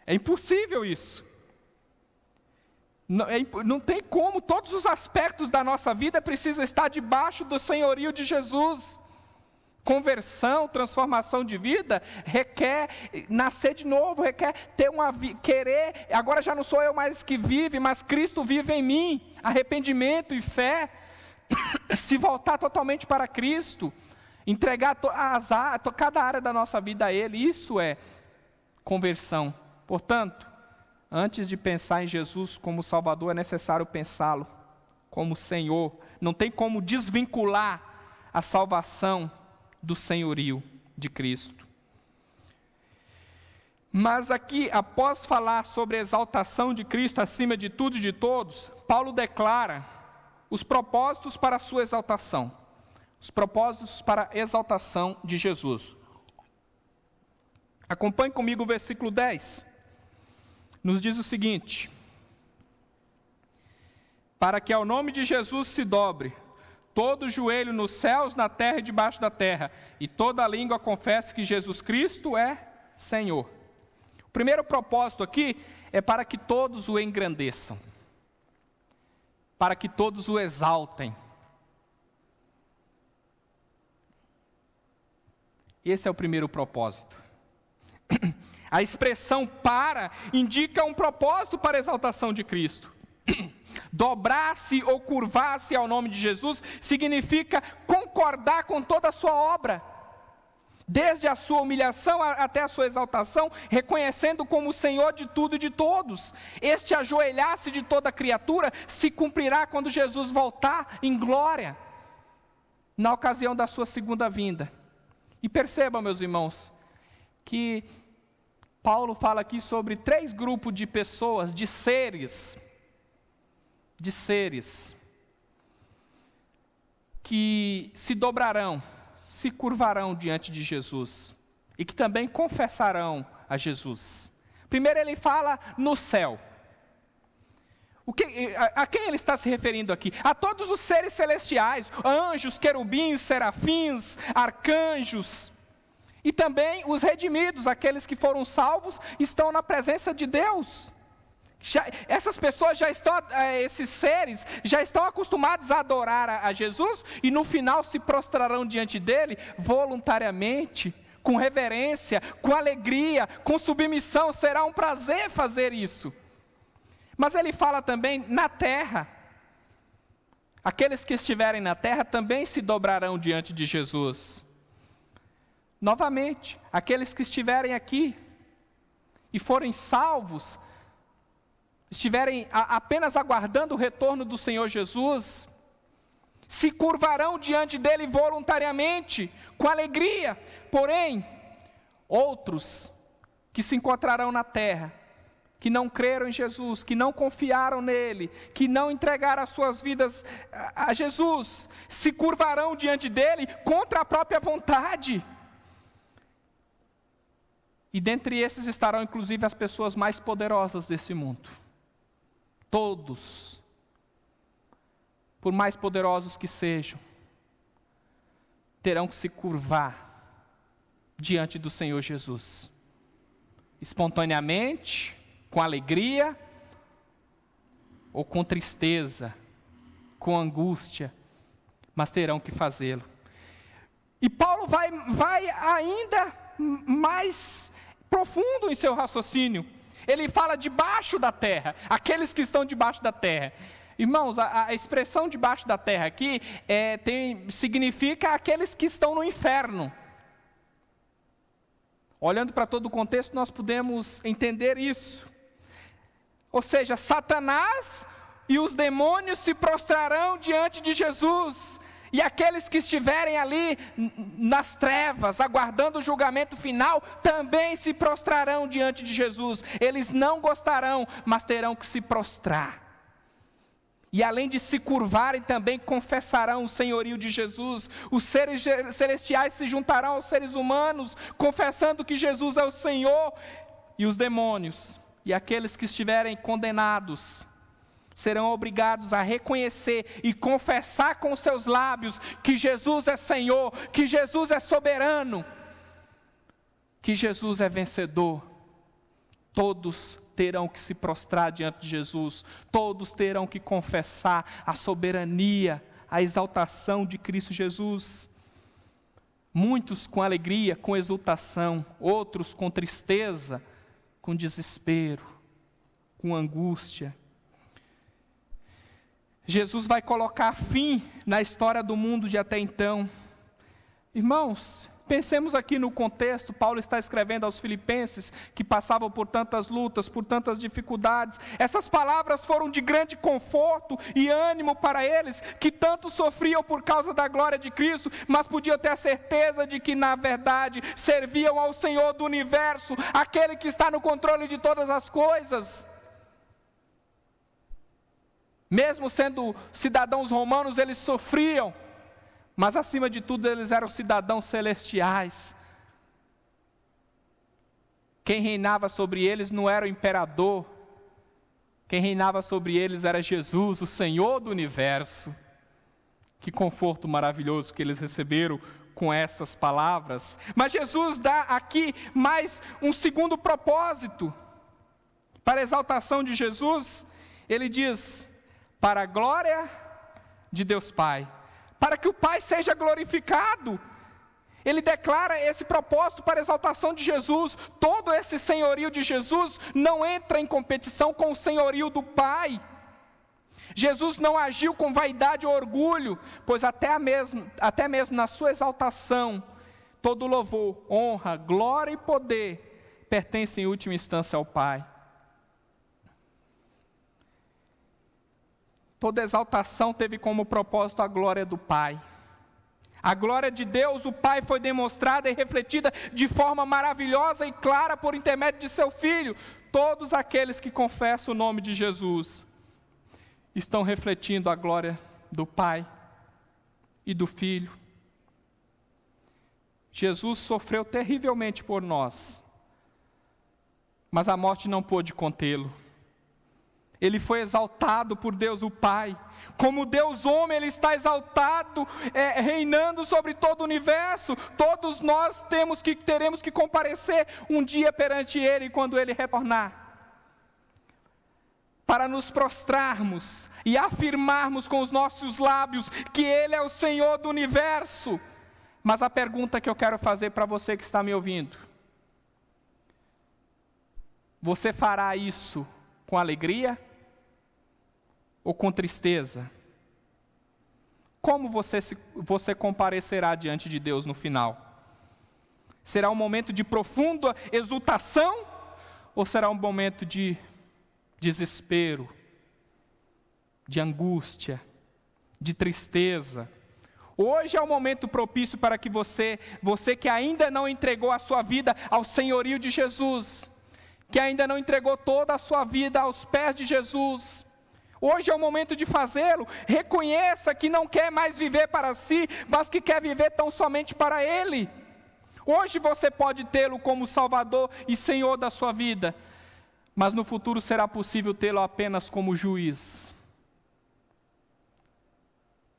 É impossível isso. Não tem como, todos os aspectos da nossa vida precisam estar debaixo do senhorio de Jesus. Conversão, transformação de vida, requer nascer de novo, requer ter querer, agora já não sou eu mais que vive, mas Cristo vive em mim, arrependimento e fé, se voltar totalmente para Cristo, entregar cada área da nossa vida a Ele, isso é conversão. Portanto, antes de pensar em Jesus como Salvador, é necessário pensá-lo como Senhor. Não tem como desvincular a salvação do senhorio de Cristo. Mas aqui, após falar sobre a exaltação de Cristo acima de tudo e de todos, Paulo declara os propósitos para a sua exaltação. Os propósitos para a exaltação de Jesus. Acompanhe comigo o versículo 10. Nos diz o seguinte: para que ao nome de Jesus se dobre todo joelho nos céus, na terra e debaixo da terra, e toda língua confesse que Jesus Cristo é Senhor. O primeiro propósito aqui é para que todos o engrandeçam, para que todos o exaltem. Esse é o primeiro propósito. A expressão para indica um propósito para a exaltação de Cristo. Dobrar-se ou curvar-se ao nome de Jesus significa concordar com toda a sua obra, desde a sua humilhação até a sua exaltação, reconhecendo como o Senhor de tudo e de todos. Este ajoelhar-se de toda criatura se cumprirá quando Jesus voltar em glória, na ocasião da sua segunda vinda. E percebam, meus irmãos, que Paulo fala aqui sobre 3 grupos de pessoas, de seres, que se dobrarão, se curvarão diante de Jesus, e que também confessarão a Jesus. Primeiro ele fala no céu. A quem ele está se referindo aqui? A todos os seres celestiais, anjos, querubins, serafins, arcanjos, e também os redimidos, aqueles que foram salvos, estão na presença de Deus. Essas pessoas esses seres, já estão acostumados a adorar a Jesus, e no final se prostrarão diante dele, voluntariamente, com reverência, com alegria, com submissão. Será um prazer fazer isso. Mas ele fala também na terra. Aqueles que estiverem na terra também se dobrarão diante de Jesus. Novamente, aqueles que estiverem aqui e forem salvos, estiverem apenas aguardando o retorno do Senhor Jesus, se curvarão diante dele voluntariamente, com alegria. Porém, outros que se encontrarão na terra, que não creram em Jesus, que não confiaram nele, que não entregaram as suas vidas a Jesus, se curvarão diante dele contra a própria vontade. E dentre esses estarão inclusive as pessoas mais poderosas desse mundo. Todos, por mais poderosos que sejam, terão que se curvar diante do Senhor Jesus, espontaneamente, com alegria, ou com tristeza, com angústia, mas terão que fazê-lo. E Paulo vai ainda mais profundo em seu raciocínio. Ele fala debaixo da terra, aqueles que estão debaixo da terra. Irmãos, a expressão debaixo da terra aqui significa aqueles que estão no inferno. Olhando para todo o contexto, nós podemos entender isso. Ou seja, Satanás e os demônios se prostrarão diante de Jesus. E aqueles que estiverem ali nas trevas, aguardando o julgamento final, também se prostrarão diante de Jesus. Eles não gostarão, mas terão que se prostrar. E além de se curvarem, também confessarão o senhorio de Jesus. Os seres celestiais se juntarão aos seres humanos, confessando que Jesus é o Senhor. E os demônios, e aqueles que estiverem condenados, serão obrigados a reconhecer e confessar com seus lábios que Jesus é Senhor, que Jesus é soberano, que Jesus é vencedor. Todos terão que se prostrar diante de Jesus, todos terão que confessar a soberania, a exaltação de Cristo Jesus. Muitos com alegria, com exultação, outros com tristeza, com desespero, com angústia. Jesus vai colocar fim na história do mundo de até então. Irmãos, pensemos aqui no contexto. Paulo está escrevendo aos filipenses, que passavam por tantas lutas, por tantas dificuldades. Essas palavras foram de grande conforto e ânimo para eles, que tanto sofriam por causa da glória de Cristo, mas podiam ter a certeza de que na verdade serviam ao Senhor do universo, aquele que está no controle de todas as coisas. Mesmo sendo cidadãos romanos, eles sofriam, mas acima de tudo eles eram cidadãos celestiais. Quem reinava sobre eles não era o imperador, quem reinava sobre eles era Jesus, o Senhor do universo. Que conforto maravilhoso que eles receberam com essas palavras. Mas Jesus dá aqui mais um segundo propósito. Para a exaltação de Jesus, ele diz: para a glória de Deus Pai, para que o Pai seja glorificado. Ele declara esse propósito para a exaltação de Jesus. Todo esse senhorio de Jesus não entra em competição com o senhorio do Pai. Jesus não agiu com vaidade ou orgulho, pois até mesmo na sua exaltação, todo louvor, honra, glória e poder pertencem em última instância ao Pai. Toda exaltação teve como propósito a glória do Pai. A glória de Deus, o Pai, foi demonstrada e refletida de forma maravilhosa e clara por intermédio de seu Filho. Todos aqueles que confessam o nome de Jesus estão refletindo a glória do Pai e do Filho. Jesus sofreu terrivelmente por nós, mas a morte não pôde contê-lo. ele foi exaltado por Deus o Pai. Como Deus homem, ele está exaltado, reinando sobre todo o universo. Todos nós teremos que comparecer um dia perante ele quando ele retornar, para nos prostrarmos e afirmarmos com os nossos lábios que ele é o Senhor do universo. Mas a pergunta que eu quero fazer para você que está me ouvindo: você fará isso com alegria ou com tristeza? Como você comparecerá diante de Deus no final? Será um momento de profunda exultação ou será um momento de desespero, de angústia, de tristeza? Hoje é o momento propício para que você que ainda não entregou a sua vida ao senhorio de Jesus, que ainda não entregou toda a sua vida aos pés de Jesus, hoje é o momento de fazê-lo. Reconheça que não quer mais viver para si, mas que quer viver tão somente para Ele. Hoje você pode tê-lo como Salvador e Senhor da sua vida, mas no futuro será possível tê-lo apenas como juiz.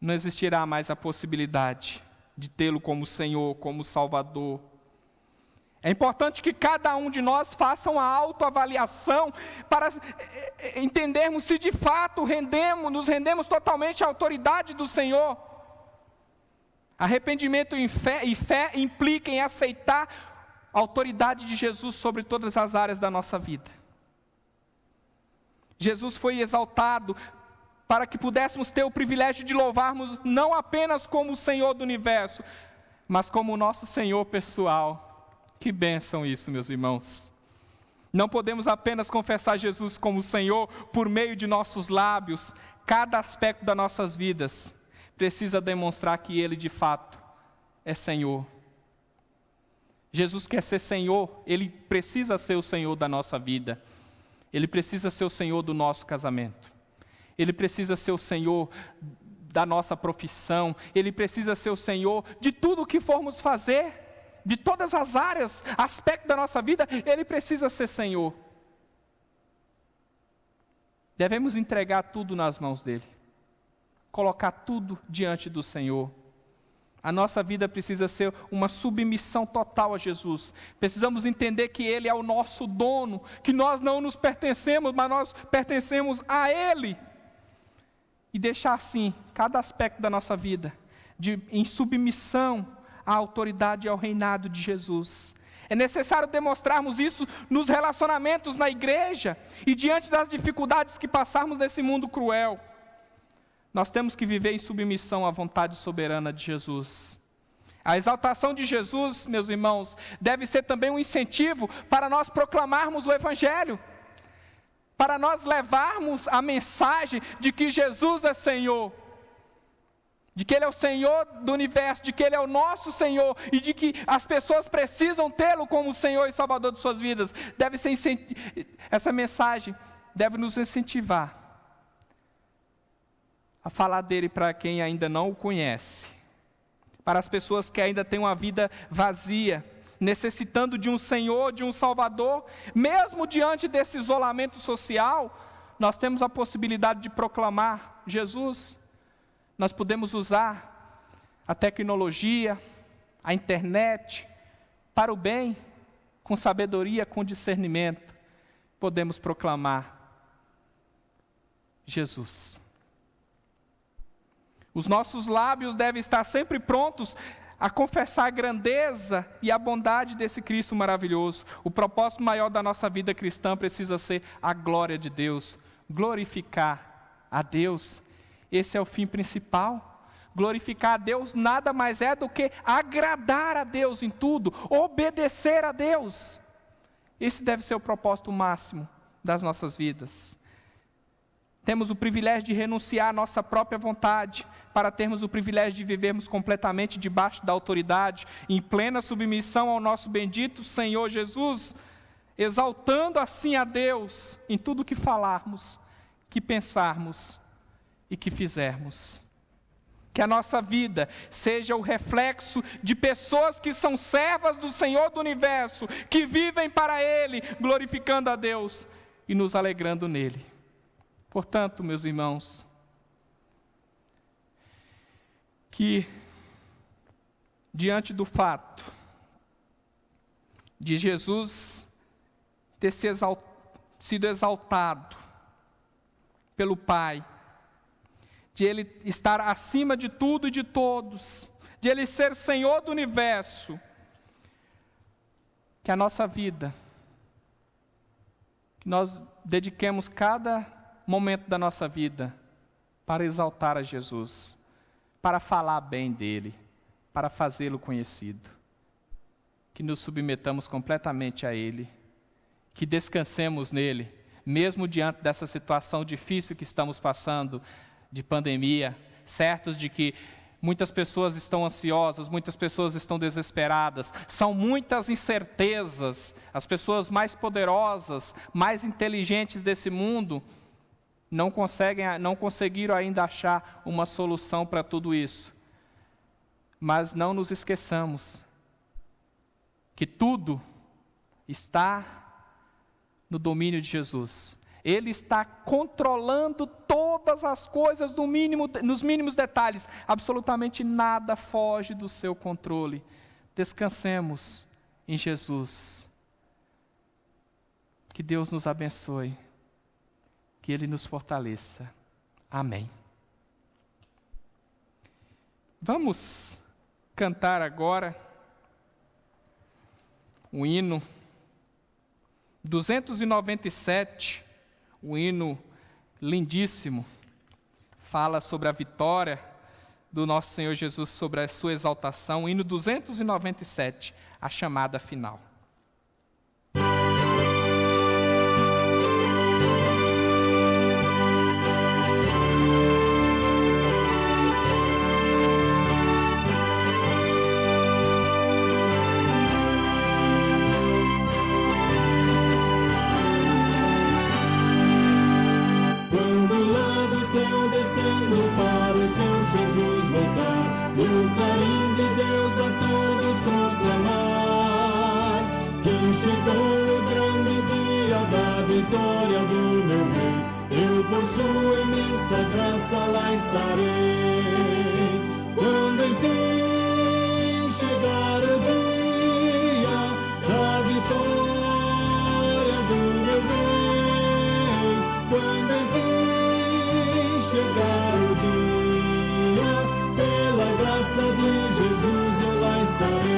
Não existirá mais a possibilidade de tê-lo como Senhor, como Salvador. É importante que cada um de nós faça uma autoavaliação para entendermos se de fato nos rendemos totalmente à autoridade do Senhor. Arrependimento e fé implica em aceitar a autoridade de Jesus sobre todas as áreas da nossa vida. Jesus foi exaltado para que pudéssemos ter o privilégio de louvarmos não apenas como o Senhor do universo, mas como o nosso Senhor pessoal. Que bênção isso, meus irmãos. Não podemos apenas confessar Jesus como Senhor por meio de nossos lábios. Cada aspecto das nossas vidas precisa demonstrar que Ele de fato é Senhor. Jesus quer ser Senhor, Ele precisa ser o Senhor da nossa vida. Ele precisa ser o Senhor do nosso casamento. Ele precisa ser o Senhor da nossa profissão. Ele precisa ser o Senhor de tudo o que formos fazer. De todas as áreas, aspectos da nossa vida, Ele precisa ser Senhor. Devemos entregar tudo nas mãos dEle. Colocar tudo diante do Senhor. A nossa vida precisa ser uma submissão total a Jesus. Precisamos entender que Ele é o nosso dono, que nós não nos pertencemos, mas nós pertencemos a Ele. E deixar assim, cada aspecto da nossa vida, em submissão à autoridade e ao reinado de Jesus. É necessário demonstrarmos isso nos relacionamentos na igreja e diante das dificuldades que passarmos nesse mundo cruel. Nós temos que viver em submissão à vontade soberana de Jesus. A exaltação de Jesus, meus irmãos, deve ser também um incentivo para nós proclamarmos o Evangelho, para nós levarmos a mensagem de que Jesus é Senhor, de que Ele é o Senhor do universo, de que Ele é o nosso Senhor e de que as pessoas precisam tê-lo como Senhor e Salvador de suas vidas. Essa mensagem deve nos incentivar a falar dele para quem ainda não o conhece, para as pessoas que ainda têm uma vida vazia, necessitando de um Senhor, de um Salvador. Mesmo diante desse isolamento social, nós temos a possibilidade de proclamar Jesus. Nós podemos usar a tecnologia, a internet, para o bem, com sabedoria, com discernimento. Podemos proclamar Jesus. Os nossos lábios devem estar sempre prontos a confessar a grandeza e a bondade desse Cristo maravilhoso. O propósito maior da nossa vida cristã precisa ser a glória de Deus, glorificar a Deus. Esse é o fim principal. Glorificar a Deus nada mais é do que agradar a Deus em tudo, obedecer a Deus. Esse deve ser o propósito máximo das nossas vidas. Temos o privilégio de renunciar à nossa própria vontade, para termos o privilégio de vivermos completamente debaixo da autoridade, em plena submissão ao nosso bendito Senhor Jesus, exaltando assim a Deus em tudo que falarmos, que pensarmos e que fizermos. Que a nossa vida seja o reflexo de pessoas que são servas do Senhor do universo, que vivem para Ele, glorificando a Deus e nos alegrando nele. Portanto, meus irmãos, que diante do fato de Jesus ter sido exaltado pelo Pai, de Ele estar acima de tudo e de todos, de Ele ser Senhor do universo, que a nossa vida, que nós dediquemos cada momento da nossa vida para exaltar a Jesus, para falar bem dEle, para fazê-lo conhecido, que nos submetamos completamente a Ele, que descansemos nele, mesmo diante dessa situação difícil que estamos passando, de pandemia, certos de que muitas pessoas estão ansiosas, muitas pessoas estão desesperadas, são muitas incertezas, as pessoas mais poderosas, mais inteligentes desse mundo, não conseguiram ainda achar uma solução para tudo isso. Mas não nos esqueçamos que tudo está no domínio de Jesus. Ele está controlando todas as coisas nos mínimos detalhes. Absolutamente nada foge do seu controle. Descansemos em Jesus. Que Deus nos abençoe. Que Ele nos fortaleça. Amém. Vamos cantar agora o hino 297, um hino lindíssimo, fala sobre a vitória do nosso Senhor Jesus, sobre a sua exaltação, o hino 297, a chamada final. Para o seu Jesus voltar, e o clarim de Deus a todos proclamar, que chegou o grande dia da vitória do meu Rei, eu por sua imensa graça lá estarei. Quando enfim chegar o dia da vitória do meu Rei, quando enfim chegar o dia, pela graça de Jesus eu lá estarei.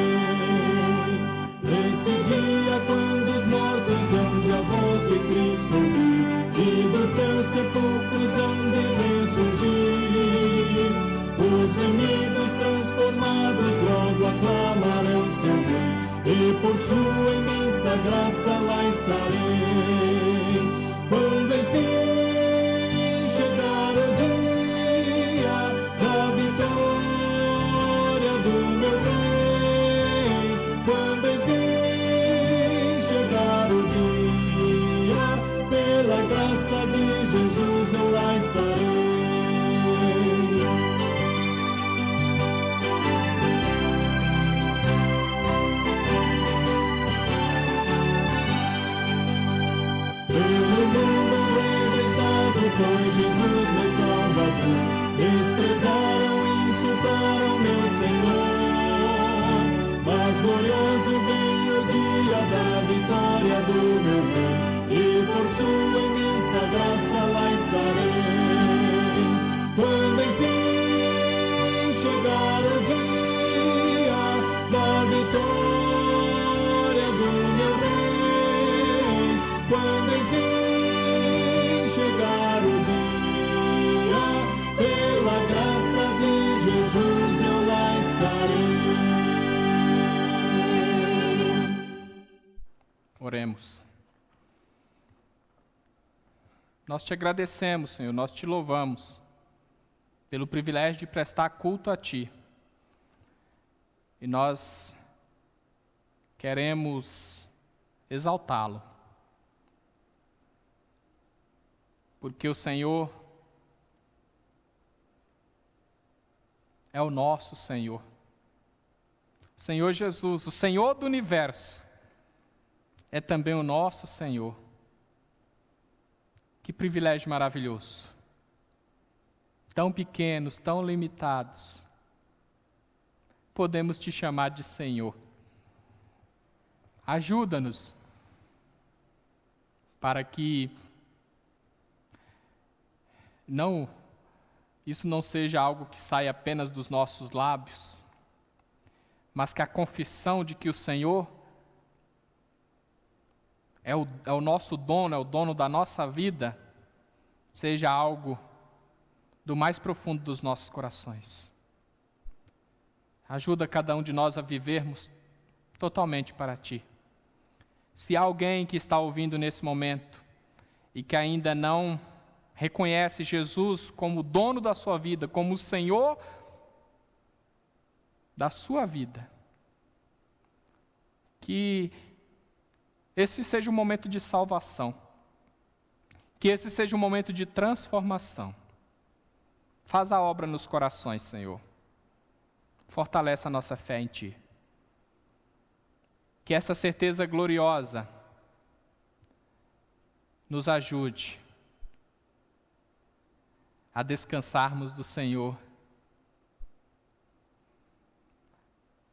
Nesse dia, quando os mortos hão de a voz de Cristo ouvir, e dos seus sepulcros hão de ressurgir, os remidos transformados logo aclamarão seu Rei, e por sua imensa graça lá estarei. Quando enfim chegar o dia da vitória do meu Rei, quando enfim chegar o dia, pela graça de Jesus eu lá estarei. Pelo mundo rejeitado foi Jesus meu Salvador, desprezaram e insultaram meu Senhor, mas glorioso vem o dia da vitória do meu Rei, e por sua imensa graça lá estarei. Quando enfim chegar o dia da vitória do meu Rei, quando enfim chegar o dia, pela graça de Jesus eu lá estarei. Oremos. Nós te agradecemos, Senhor, nós te louvamos pelo privilégio de prestar culto a Ti. E nós queremos exaltá-lo, porque o Senhor é o nosso Senhor. O Senhor Jesus, o Senhor do universo, é também o nosso Senhor. Que privilégio maravilhoso. Tão pequenos, tão limitados, podemos te chamar de Senhor. Ajuda-nos para que isso não seja algo que saia apenas dos nossos lábios, mas que a confissão de que o Senhor é o nosso dono, é o dono da nossa vida, seja algo do mais profundo dos nossos corações. Ajuda cada um de nós a vivermos totalmente para Ti. Se há alguém que está ouvindo nesse momento e que ainda não reconhece Jesus como dono da sua vida, como o Senhor da sua vida, que esse seja um momento de salvação, que esse seja um momento de transformação. Faz a obra nos corações, Senhor. Fortalece a nossa fé em Ti. Que essa certeza gloriosa nos ajude a descansarmos do Senhor,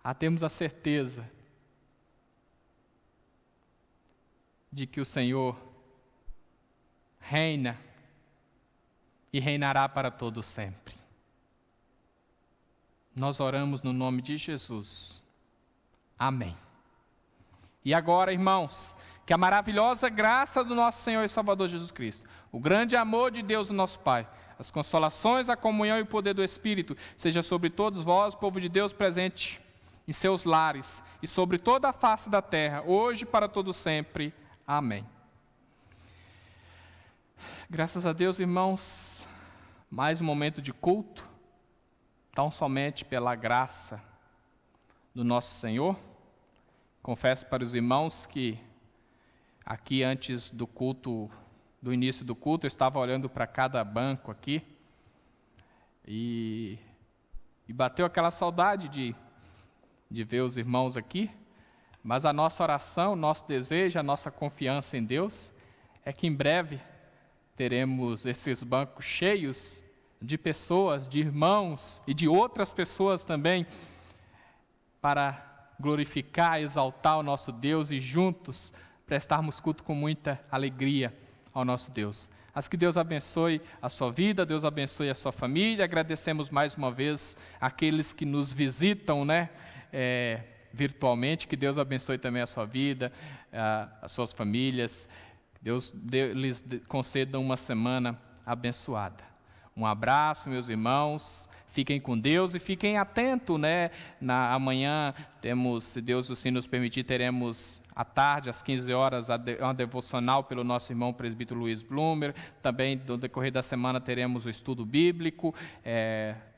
a termos a certeza de que o Senhor reina e reinará para todo sempre. Nós oramos no nome de Jesus. Amém. E agora, irmãos, que a maravilhosa graça do nosso Senhor e Salvador Jesus Cristo, o grande amor de Deus, o nosso Pai, as consolações, a comunhão e o poder do Espírito, seja sobre todos vós, povo de Deus presente em seus lares e sobre toda a face da terra, hoje e para todo sempre. Amém. Graças a Deus, irmãos, mais um momento de culto, tão somente pela graça do nosso Senhor. Confesso para os irmãos que aqui antes do culto, do início do culto, eu estava olhando para cada banco aqui e bateu aquela saudade de ver os irmãos aqui, mas a nossa oração, nosso desejo, a nossa confiança em Deus é que em breve teremos esses bancos cheios de pessoas, de irmãos e de outras pessoas também, para glorificar, exaltar o nosso Deus e juntos prestarmos culto com muita alegria ao nosso Deus. As que Deus abençoe a sua vida, Deus abençoe a sua família. Agradecemos mais uma vez aqueles que nos visitam, virtualmente. Que Deus abençoe também a sua vida, as suas famílias. Deus lhes conceda uma semana abençoada. Um abraço, meus irmãos. Fiquem com Deus e fiquem atentos, amanhã temos, se Deus assim nos permitir, teremos à tarde, às 15 horas, uma devocional pelo nosso irmão presbítero Luiz Blumer. Também, no decorrer da semana, teremos o estudo bíblico.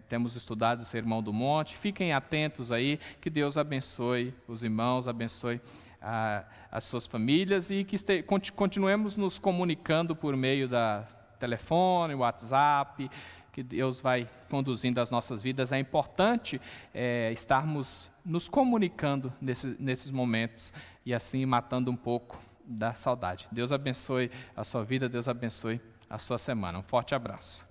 Temos estudado o Sermão do Monte. Fiquem atentos aí, que Deus abençoe os irmãos, abençoe as suas famílias e que continuemos nos comunicando por meio da telefone, WhatsApp, que Deus vai conduzindo as nossas vidas. É importante estarmos nos comunicando nesses momentos e assim matando um pouco da saudade. Deus abençoe a sua vida, Deus abençoe a sua semana. Um forte abraço.